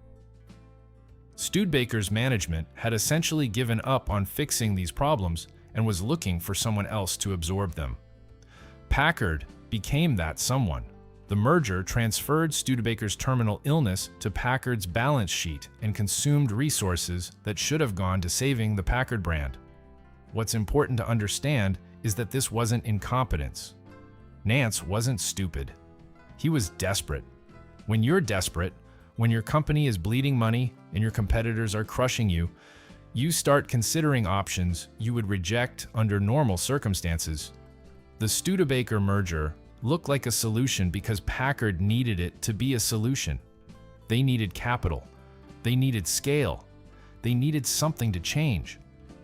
A: Studebaker's management had essentially given up on fixing these problems and was looking for someone else to absorb them. Packard became that someone. The merger transferred Studebaker's terminal illness to Packard's balance sheet and consumed resources that should have gone to saving the Packard brand. What's important to understand is that this wasn't incompetence. Nance wasn't stupid. He was desperate. When you're desperate, when your company is bleeding money and your competitors are crushing you, you start considering options you would reject under normal circumstances. The Studebaker merger looked like a solution because Packard needed it to be a solution. They needed capital. They needed scale. They needed something to change.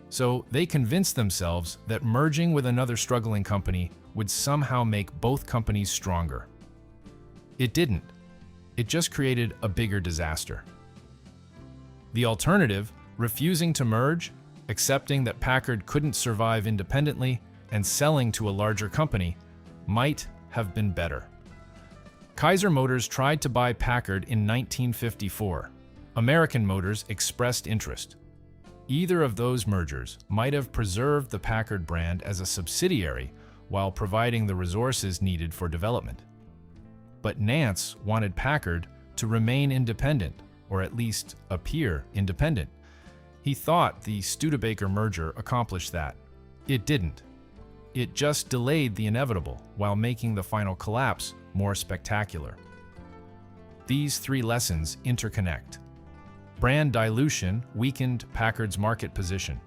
A: So they convinced themselves that merging with another struggling company would somehow make both companies stronger. It didn't. It just created a bigger disaster. The alternative, refusing to merge, accepting that Packard couldn't survive independently, and selling to a larger company, might have been better. Kaiser Motors tried to buy Packard in 1954. American Motors expressed interest. Either of those mergers might have preserved the Packard brand as a subsidiary while providing the resources needed for development. But Nance wanted Packard to remain independent, or at least appear independent. He thought the Studebaker merger accomplished that. It didn't. It just delayed the inevitable while making the final collapse more spectacular. These 3 lessons interconnect. Brand dilution weakened Packard's market position.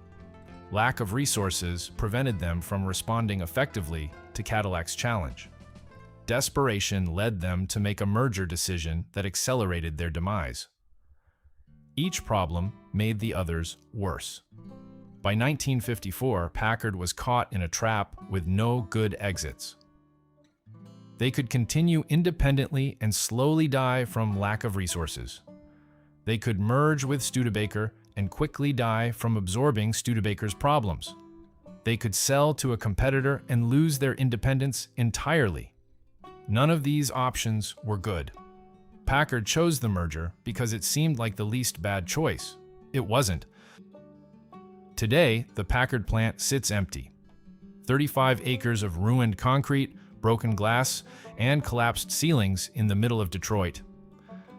A: Lack of resources prevented them from responding effectively to Cadillac's challenge. desperation led them to make a merger decision that accelerated their demise. Each problem made the others worse. By 1954, Packard was caught in a trap with no good exits. They could continue independently and slowly die from lack of resources. They could merge with Studebaker and quickly die from absorbing Studebaker's problems. They could sell to a competitor and lose their independence entirely. None of these options were good. Packard chose the merger because it seemed like the least bad choice. It wasn't. Today, the Packard plant sits empty. 35 acres of ruined concrete, broken glass, and collapsed ceilings in the middle of Detroit.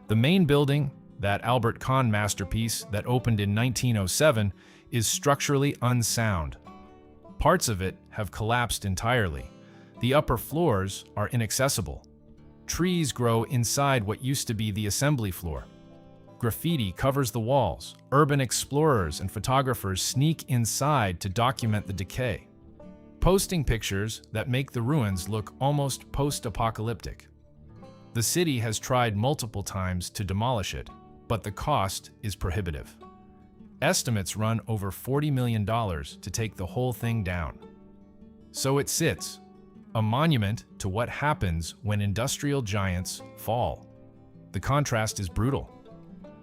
A: The main building, that Albert Kahn masterpiece that opened in 1907, is structurally unsound. Parts of it have collapsed entirely. The upper floors are inaccessible. Trees grow inside what used to be the assembly floor. Graffiti covers the walls. Urban explorers and photographers sneak inside to document the decay, posting pictures that make the ruins look almost post-apocalyptic. The city has tried multiple times to demolish it, but the cost is prohibitive. Estimates run over $40 million to take the whole thing down. So it sits, a monument to what happens when industrial giants fall. The contrast is brutal.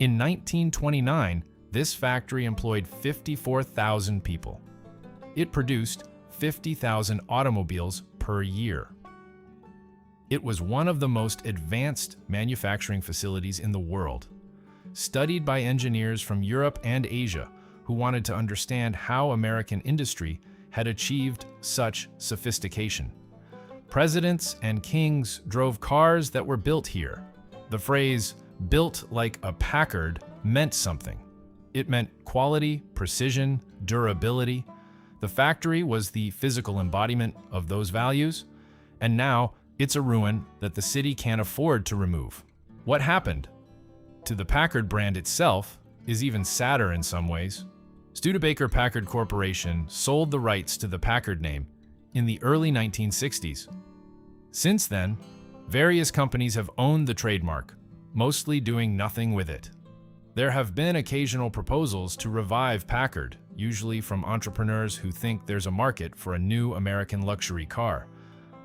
A: In 1929, this factory employed 54,000 people. It produced 50,000 automobiles per year. It was one of the most advanced manufacturing facilities in the world, studied by engineers from Europe and Asia who wanted to understand how American industry had achieved such sophistication. Presidents and kings drove cars that were built here. The phrase, "built like a Packard," meant something. It meant quality, precision, durability. The factory was the physical embodiment of those values, and now it's a ruin that the city can't afford to remove. What happened to the Packard brand itself is even sadder in some ways. Studebaker Packard Corporation sold the rights to the Packard name in the early 1960s. Since then, various companies have owned the trademark, mostly doing nothing with it. There have been occasional proposals to revive Packard, usually from entrepreneurs who think there's a market for a new American luxury car.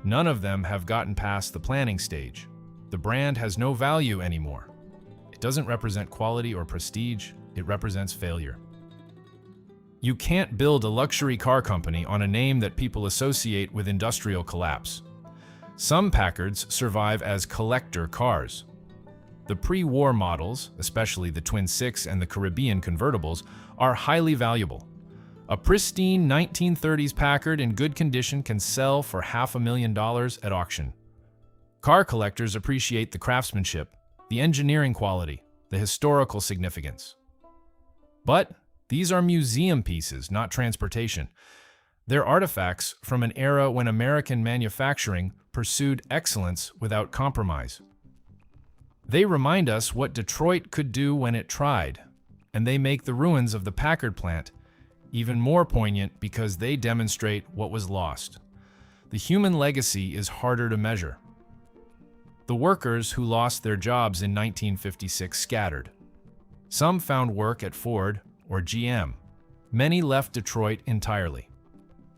A: None of them have gotten past the planning stage. The brand has no value anymore. It doesn't represent quality or prestige, it represents failure. You can't build a luxury car company on a name that people associate with industrial collapse. Some Packards survive as collector cars. The pre-war models, especially the Twin Six and the Caribbean convertibles, are highly valuable. A pristine 1930s Packard in good condition can sell for $500,000 at auction. Car collectors appreciate the craftsmanship, the engineering quality, the historical significance. But these are museum pieces, not transportation. They're artifacts from an era when American manufacturing pursued excellence without compromise. They remind us what Detroit could do when it tried, and they make the ruins of the Packard plant even more poignant because they demonstrate what was lost. The human legacy is harder to measure. The workers who lost their jobs in 1956 scattered. Some found work at Ford or GM. Many left Detroit entirely.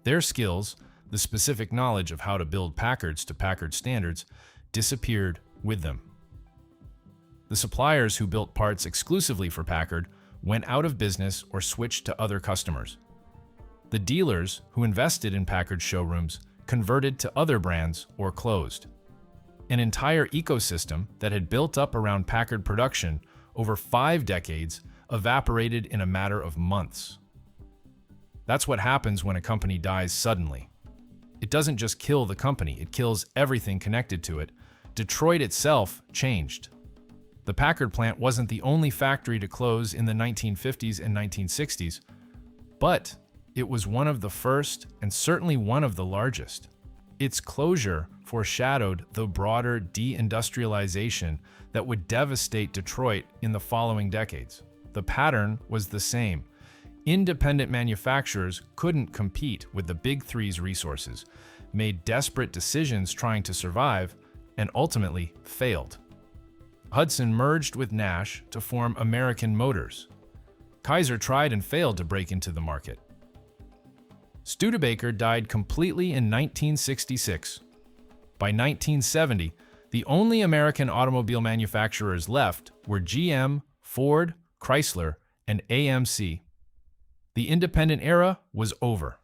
A: Their skills, the specific knowledge of how to build Packards to Packard standards, disappeared with them. The suppliers who built parts exclusively for Packard went out of business or switched to other customers. The dealers who invested in Packard showrooms converted to other brands or closed. An entire ecosystem that had built up around Packard production over 5 decades evaporated in a matter of months. That's what happens when a company dies suddenly. It doesn't just kill the company, it kills everything connected to it. Detroit itself changed. The Packard plant wasn't the only factory to close in the 1950s and 1960s, but it was one of the first and certainly one of the largest. Its closure foreshadowed the broader deindustrialization that would devastate Detroit in the following decades. The pattern was the same. Independent manufacturers couldn't compete with the Big Three's resources, made desperate decisions trying to survive, and ultimately failed. Hudson merged with Nash to form American Motors. Kaiser tried and failed to break into the market. Studebaker died completely in 1966. By 1970, the only American automobile manufacturers left were GM, Ford, Chrysler, and AMC. The independent era was over.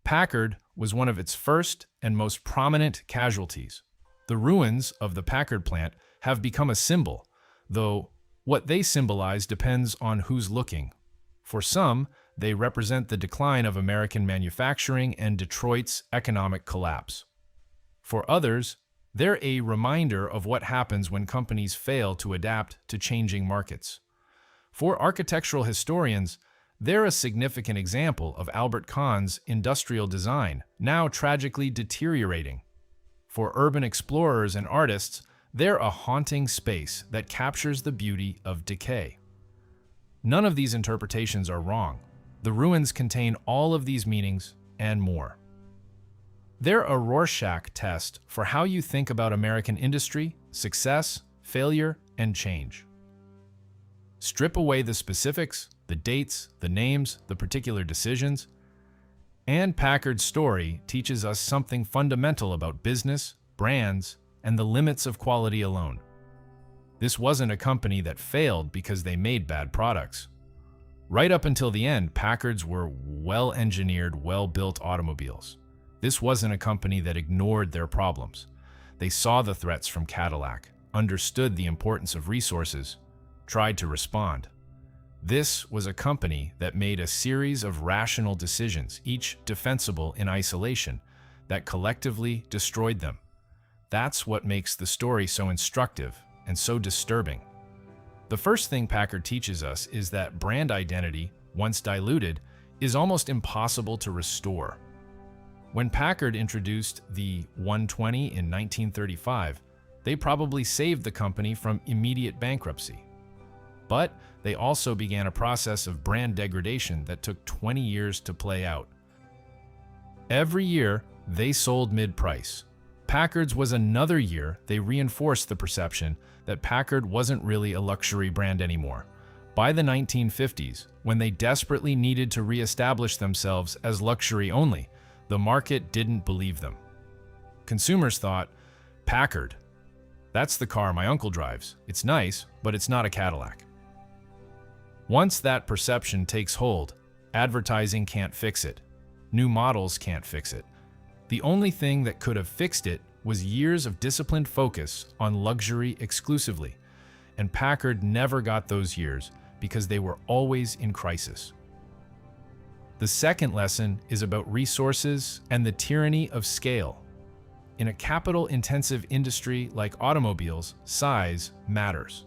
A: Packard was one of its first and most prominent casualties. The ruins of the Packard plant have become a symbol, though what they symbolize depends on who's looking. For some, they represent the decline of American manufacturing and Detroit's economic collapse. For others, they're a reminder of what happens when companies fail to adapt to changing markets. For architectural historians, they're a significant example of Albert Kahn's industrial design, now tragically deteriorating. For urban explorers and artists, they're a haunting space that captures the beauty of decay. None of these interpretations are wrong. The ruins contain all of these meanings and more. They're a Rorschach test for how you think about American industry, success, failure, and change. Strip away the specifics, the dates, the names, the particular decisions, and Packard's story teaches us something fundamental about business, brands, and the limits of quality alone. This wasn't a company that failed because they made bad products. Right up until the end, Packards were well-engineered, well-built automobiles. This wasn't a company that ignored their problems. They saw the threats from Cadillac, understood the importance of resources, tried to respond. This was a company that made a series of rational decisions, each defensible in isolation, that collectively destroyed them. That's what makes the story so instructive and so disturbing. The first thing Packard teaches us is that brand identity, once diluted, is almost impossible to restore. When Packard introduced the 120 in 1935, they probably saved the company from immediate bankruptcy. But they also began a process of brand degradation that took 20 years to play out. Every year, they sold mid-price. Packard's was another year they reinforced the perception that Packard wasn't really a luxury brand anymore. By the 1950s, when they desperately needed to reestablish themselves as luxury only, the market didn't believe them. Consumers thought, Packard, that's the car my uncle drives. It's nice, but it's not a Cadillac. Once that perception takes hold, advertising can't fix it. New models can't fix it. The only thing that could have fixed it was years of disciplined focus on luxury exclusively, and Packard never got those years because they were always in crisis. The second lesson is about resources and the tyranny of scale. In a capital-intensive industry like automobiles, size matters.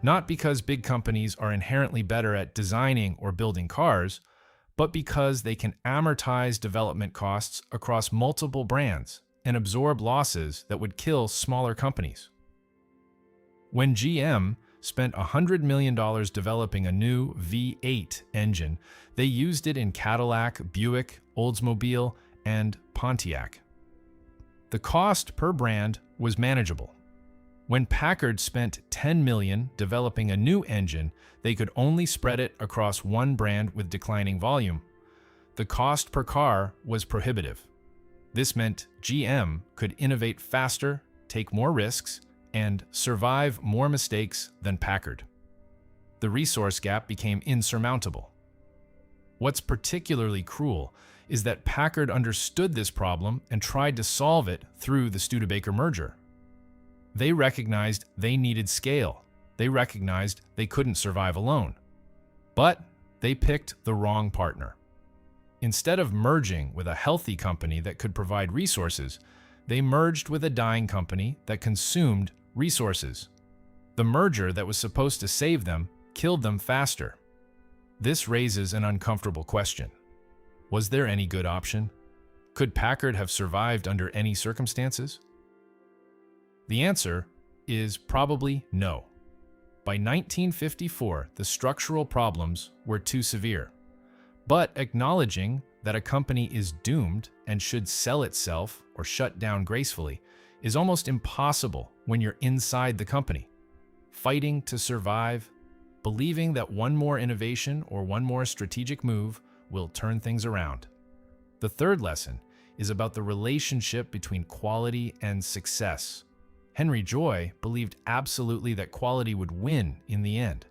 A: Not because big companies are inherently better at designing or building cars, but because they can amortize development costs across multiple brands and absorb losses that would kill smaller companies. When GM spent $100 million developing a new V8 engine, they used it in Cadillac, Buick, Oldsmobile, and Pontiac. The cost per brand was manageable. When Packard spent $10 million developing a new engine, they could only spread it across one brand with declining volume. The cost per car was prohibitive. This meant GM could innovate faster, take more risks, and survive more mistakes than Packard. The resource gap became insurmountable. What's particularly cruel is that Packard understood this problem and tried to solve it through the Studebaker merger. They recognized they needed scale. They recognized they couldn't survive alone. But they picked the wrong partner. Instead of merging with a healthy company that could provide resources, they merged with a dying company that consumed resources. The merger that was supposed to save them killed them faster. This raises an uncomfortable question. Was there any good option? Could Packard have survived under any circumstances? The answer is probably no. By 1954, the structural problems were too severe. But acknowledging that a company is doomed and should sell itself or shut down gracefully is almost impossible when you're inside the company, fighting to survive, believing that one more innovation or one more strategic move will turn things around. The third lesson is about the relationship between quality and success. Henry Joy believed absolutely that quality would win in the end.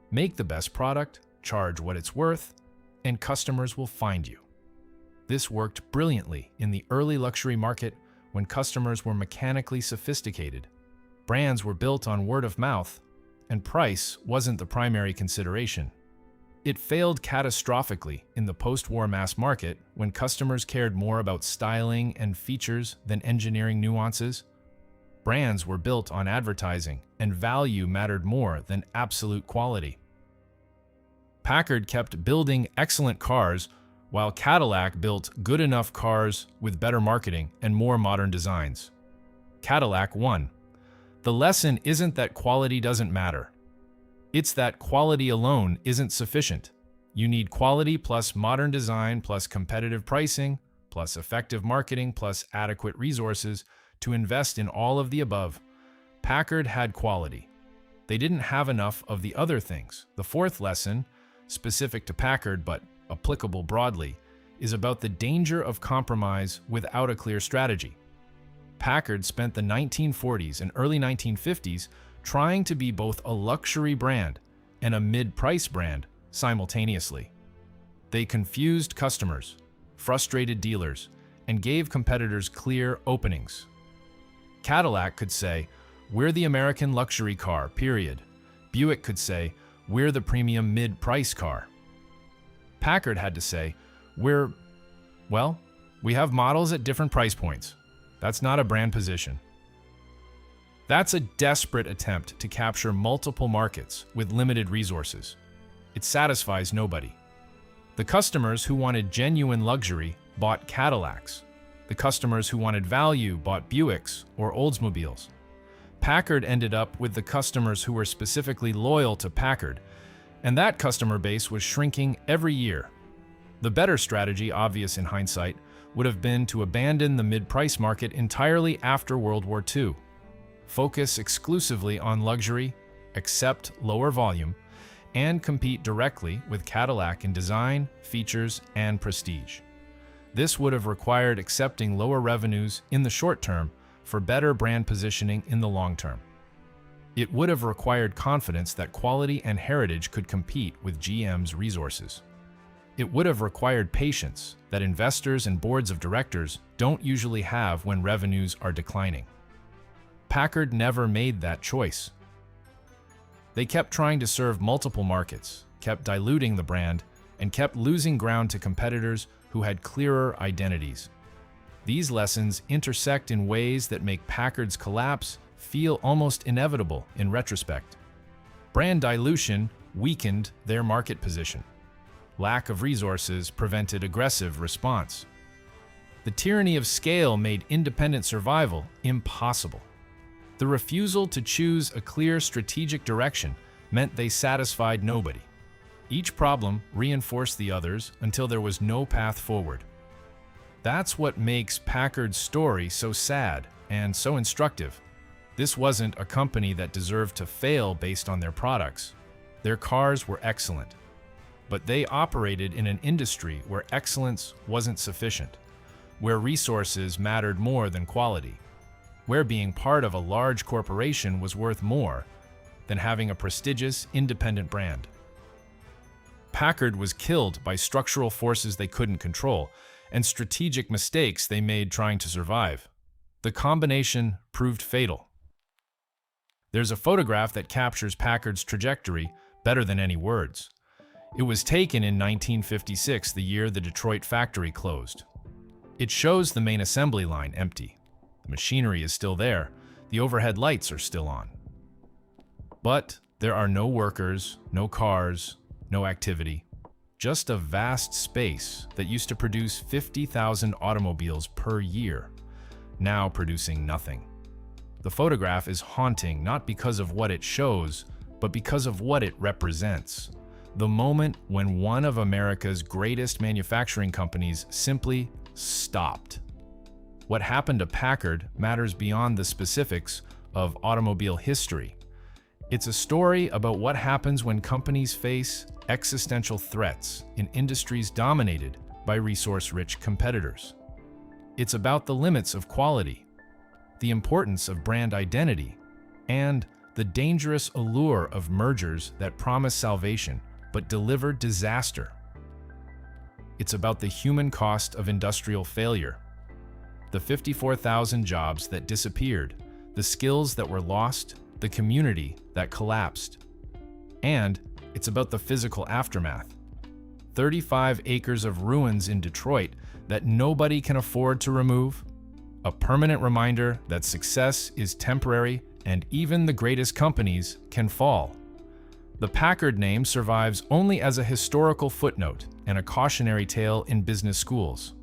A: Make the best product, charge what it's worth, and customers will find you. This worked brilliantly in the early luxury market when customers were mechanically sophisticated. Brands were built on word of mouth, and price wasn't the primary consideration. It failed catastrophically in the post-war mass market when customers cared more about styling and features than engineering nuances. Brands were built on advertising, and value mattered more than absolute quality. Packard kept building excellent cars, while Cadillac built good enough cars with better marketing and more modern designs. Cadillac won. The lesson isn't that quality doesn't matter. It's that quality alone isn't sufficient. You need quality plus modern design plus competitive pricing plus effective marketing plus adequate resources to invest in all of the above. Packard had quality. They didn't have enough of the other things. The fourth lesson, specific to Packard but applicable broadly, is about the danger of compromise without a clear strategy. Packard spent the 1940s and early 1950s trying to be both a luxury brand and a mid-price brand simultaneously. They confused customers, frustrated dealers, and gave competitors clear openings. Cadillac could say, "We're the American luxury car, period." Buick could say, "We're the premium mid-price car." Packard had to say, we have models at different price points. That's not a brand position. That's a desperate attempt to capture multiple markets with limited resources. It satisfies nobody. The customers who wanted genuine luxury bought Cadillacs. The customers who wanted value bought Buicks or Oldsmobiles. Packard ended up with the customers who were specifically loyal to Packard, and that customer base was shrinking every year. The better strategy, obvious in hindsight, would have been to abandon the mid-price market entirely after World War II. Focus exclusively on luxury, accept lower volume, and compete directly with Cadillac in design, features, and prestige. This would have required accepting lower revenues in the short term for better brand positioning in the long term. It would have required confidence that quality and heritage could compete with GM's resources. It would have required patience that investors and boards of directors don't usually have when revenues are declining. Packard never made that choice. They kept trying to serve multiple markets, kept diluting the brand, and kept losing ground to competitors who had clearer identities. These lessons intersect in ways that make Packard's collapse feel almost inevitable in retrospect. Brand dilution weakened their market position. Lack of resources prevented aggressive response. The tyranny of scale made independent survival impossible. The refusal to choose a clear strategic direction meant they satisfied nobody. Each problem reinforced the others until there was no path forward. That's what makes Packard's story so sad and so instructive. This wasn't a company that deserved to fail based on their products. Their cars were excellent. But they operated in an industry where excellence wasn't sufficient, where resources mattered more than quality, where being part of a large corporation was worth more than having a prestigious, independent brand. Packard was killed by structural forces they couldn't control and strategic mistakes they made trying to survive. The combination proved fatal. There's a photograph that captures Packard's trajectory better than any words. It was taken in 1956, the year the Detroit factory closed. It shows the main assembly line empty. The machinery is still there. The overhead lights are still on. But there are no workers, no cars, no activity. Just a vast space that used to produce 50,000 automobiles per year, now producing nothing. The photograph is haunting not because of what it shows, but because of what it represents. The moment when one of America's greatest manufacturing companies simply stopped. what happened to Packard matters beyond the specifics of automobile history. It's a story about what happens when companies face existential threats in industries dominated by resource-rich competitors. It's about the limits of quality, the importance of brand identity, and the dangerous allure of mergers that promise salvation but deliver disaster. It's about the human cost of industrial failure, the 54,000 jobs that disappeared, the skills that were lost, the community that collapsed. And it's about the physical aftermath. 35 acres of ruins in Detroit that nobody can afford to remove, a permanent reminder that success is temporary and even the greatest companies can fall. The Packard name survives only as a historical footnote and a cautionary tale in business schools.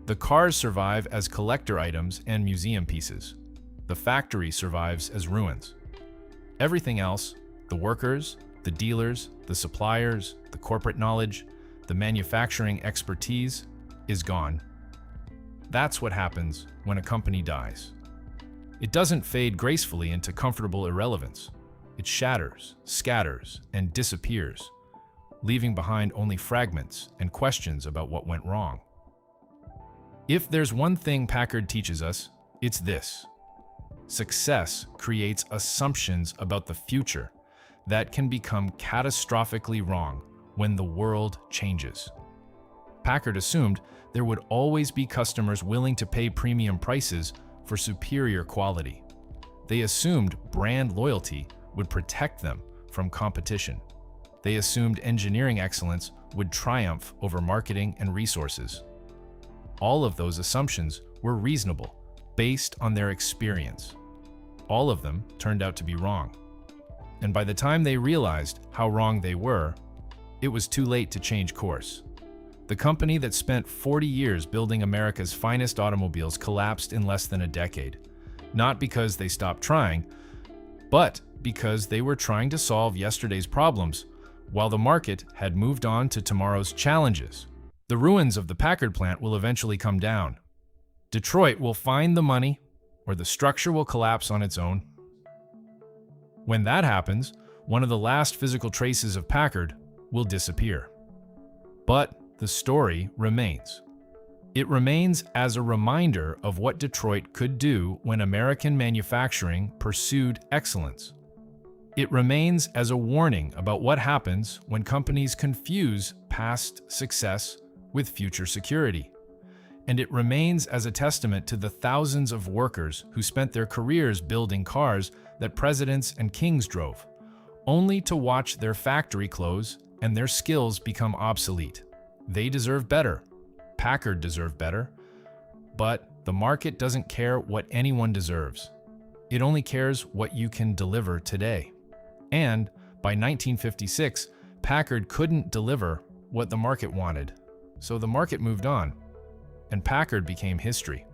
A: The cars survive as collector items and museum pieces. The factory survives as ruins. Everything else, the workers, the dealers, the suppliers, the corporate knowledge, the manufacturing expertise, is gone. That's what happens when a company dies. It doesn't fade gracefully into comfortable irrelevance. It shatters, scatters, and disappears, leaving behind only fragments and questions about what went wrong. If there's one thing Packard teaches us, it's this: success creates assumptions about the future that can become catastrophically wrong when the world changes. Packard assumed there would always be customers willing to pay premium prices for superior quality. They assumed brand loyalty would protect them from competition. They assumed engineering excellence would triumph over marketing and resources. All of those assumptions were reasonable, based on their experience. All of them turned out to be wrong. And by the time they realized how wrong they were, it was too late to change course. The company that spent 40 years building America's finest automobiles collapsed in less than a decade, not because they stopped trying, but because they were trying to solve yesterday's problems, while the market had moved on to tomorrow's challenges. The ruins of the Packard plant will eventually come down. Detroit will find the money, or the structure will collapse on its own. When that happens, one of the last physical traces of Packard will disappear. But the story remains. It remains as a reminder of what Detroit could do when American manufacturing pursued excellence. It remains as a warning about what happens when companies confuse past success with future security. And it remains as a testament to the thousands of workers who spent their careers building cars that presidents and kings drove, only to watch their factory close and their skills become obsolete. They deserve better. Packard deserved better. But the market doesn't care what anyone deserves. It only cares what you can deliver today. And by 1956, Packard couldn't deliver what the market wanted. So the market moved on, and Packard became history.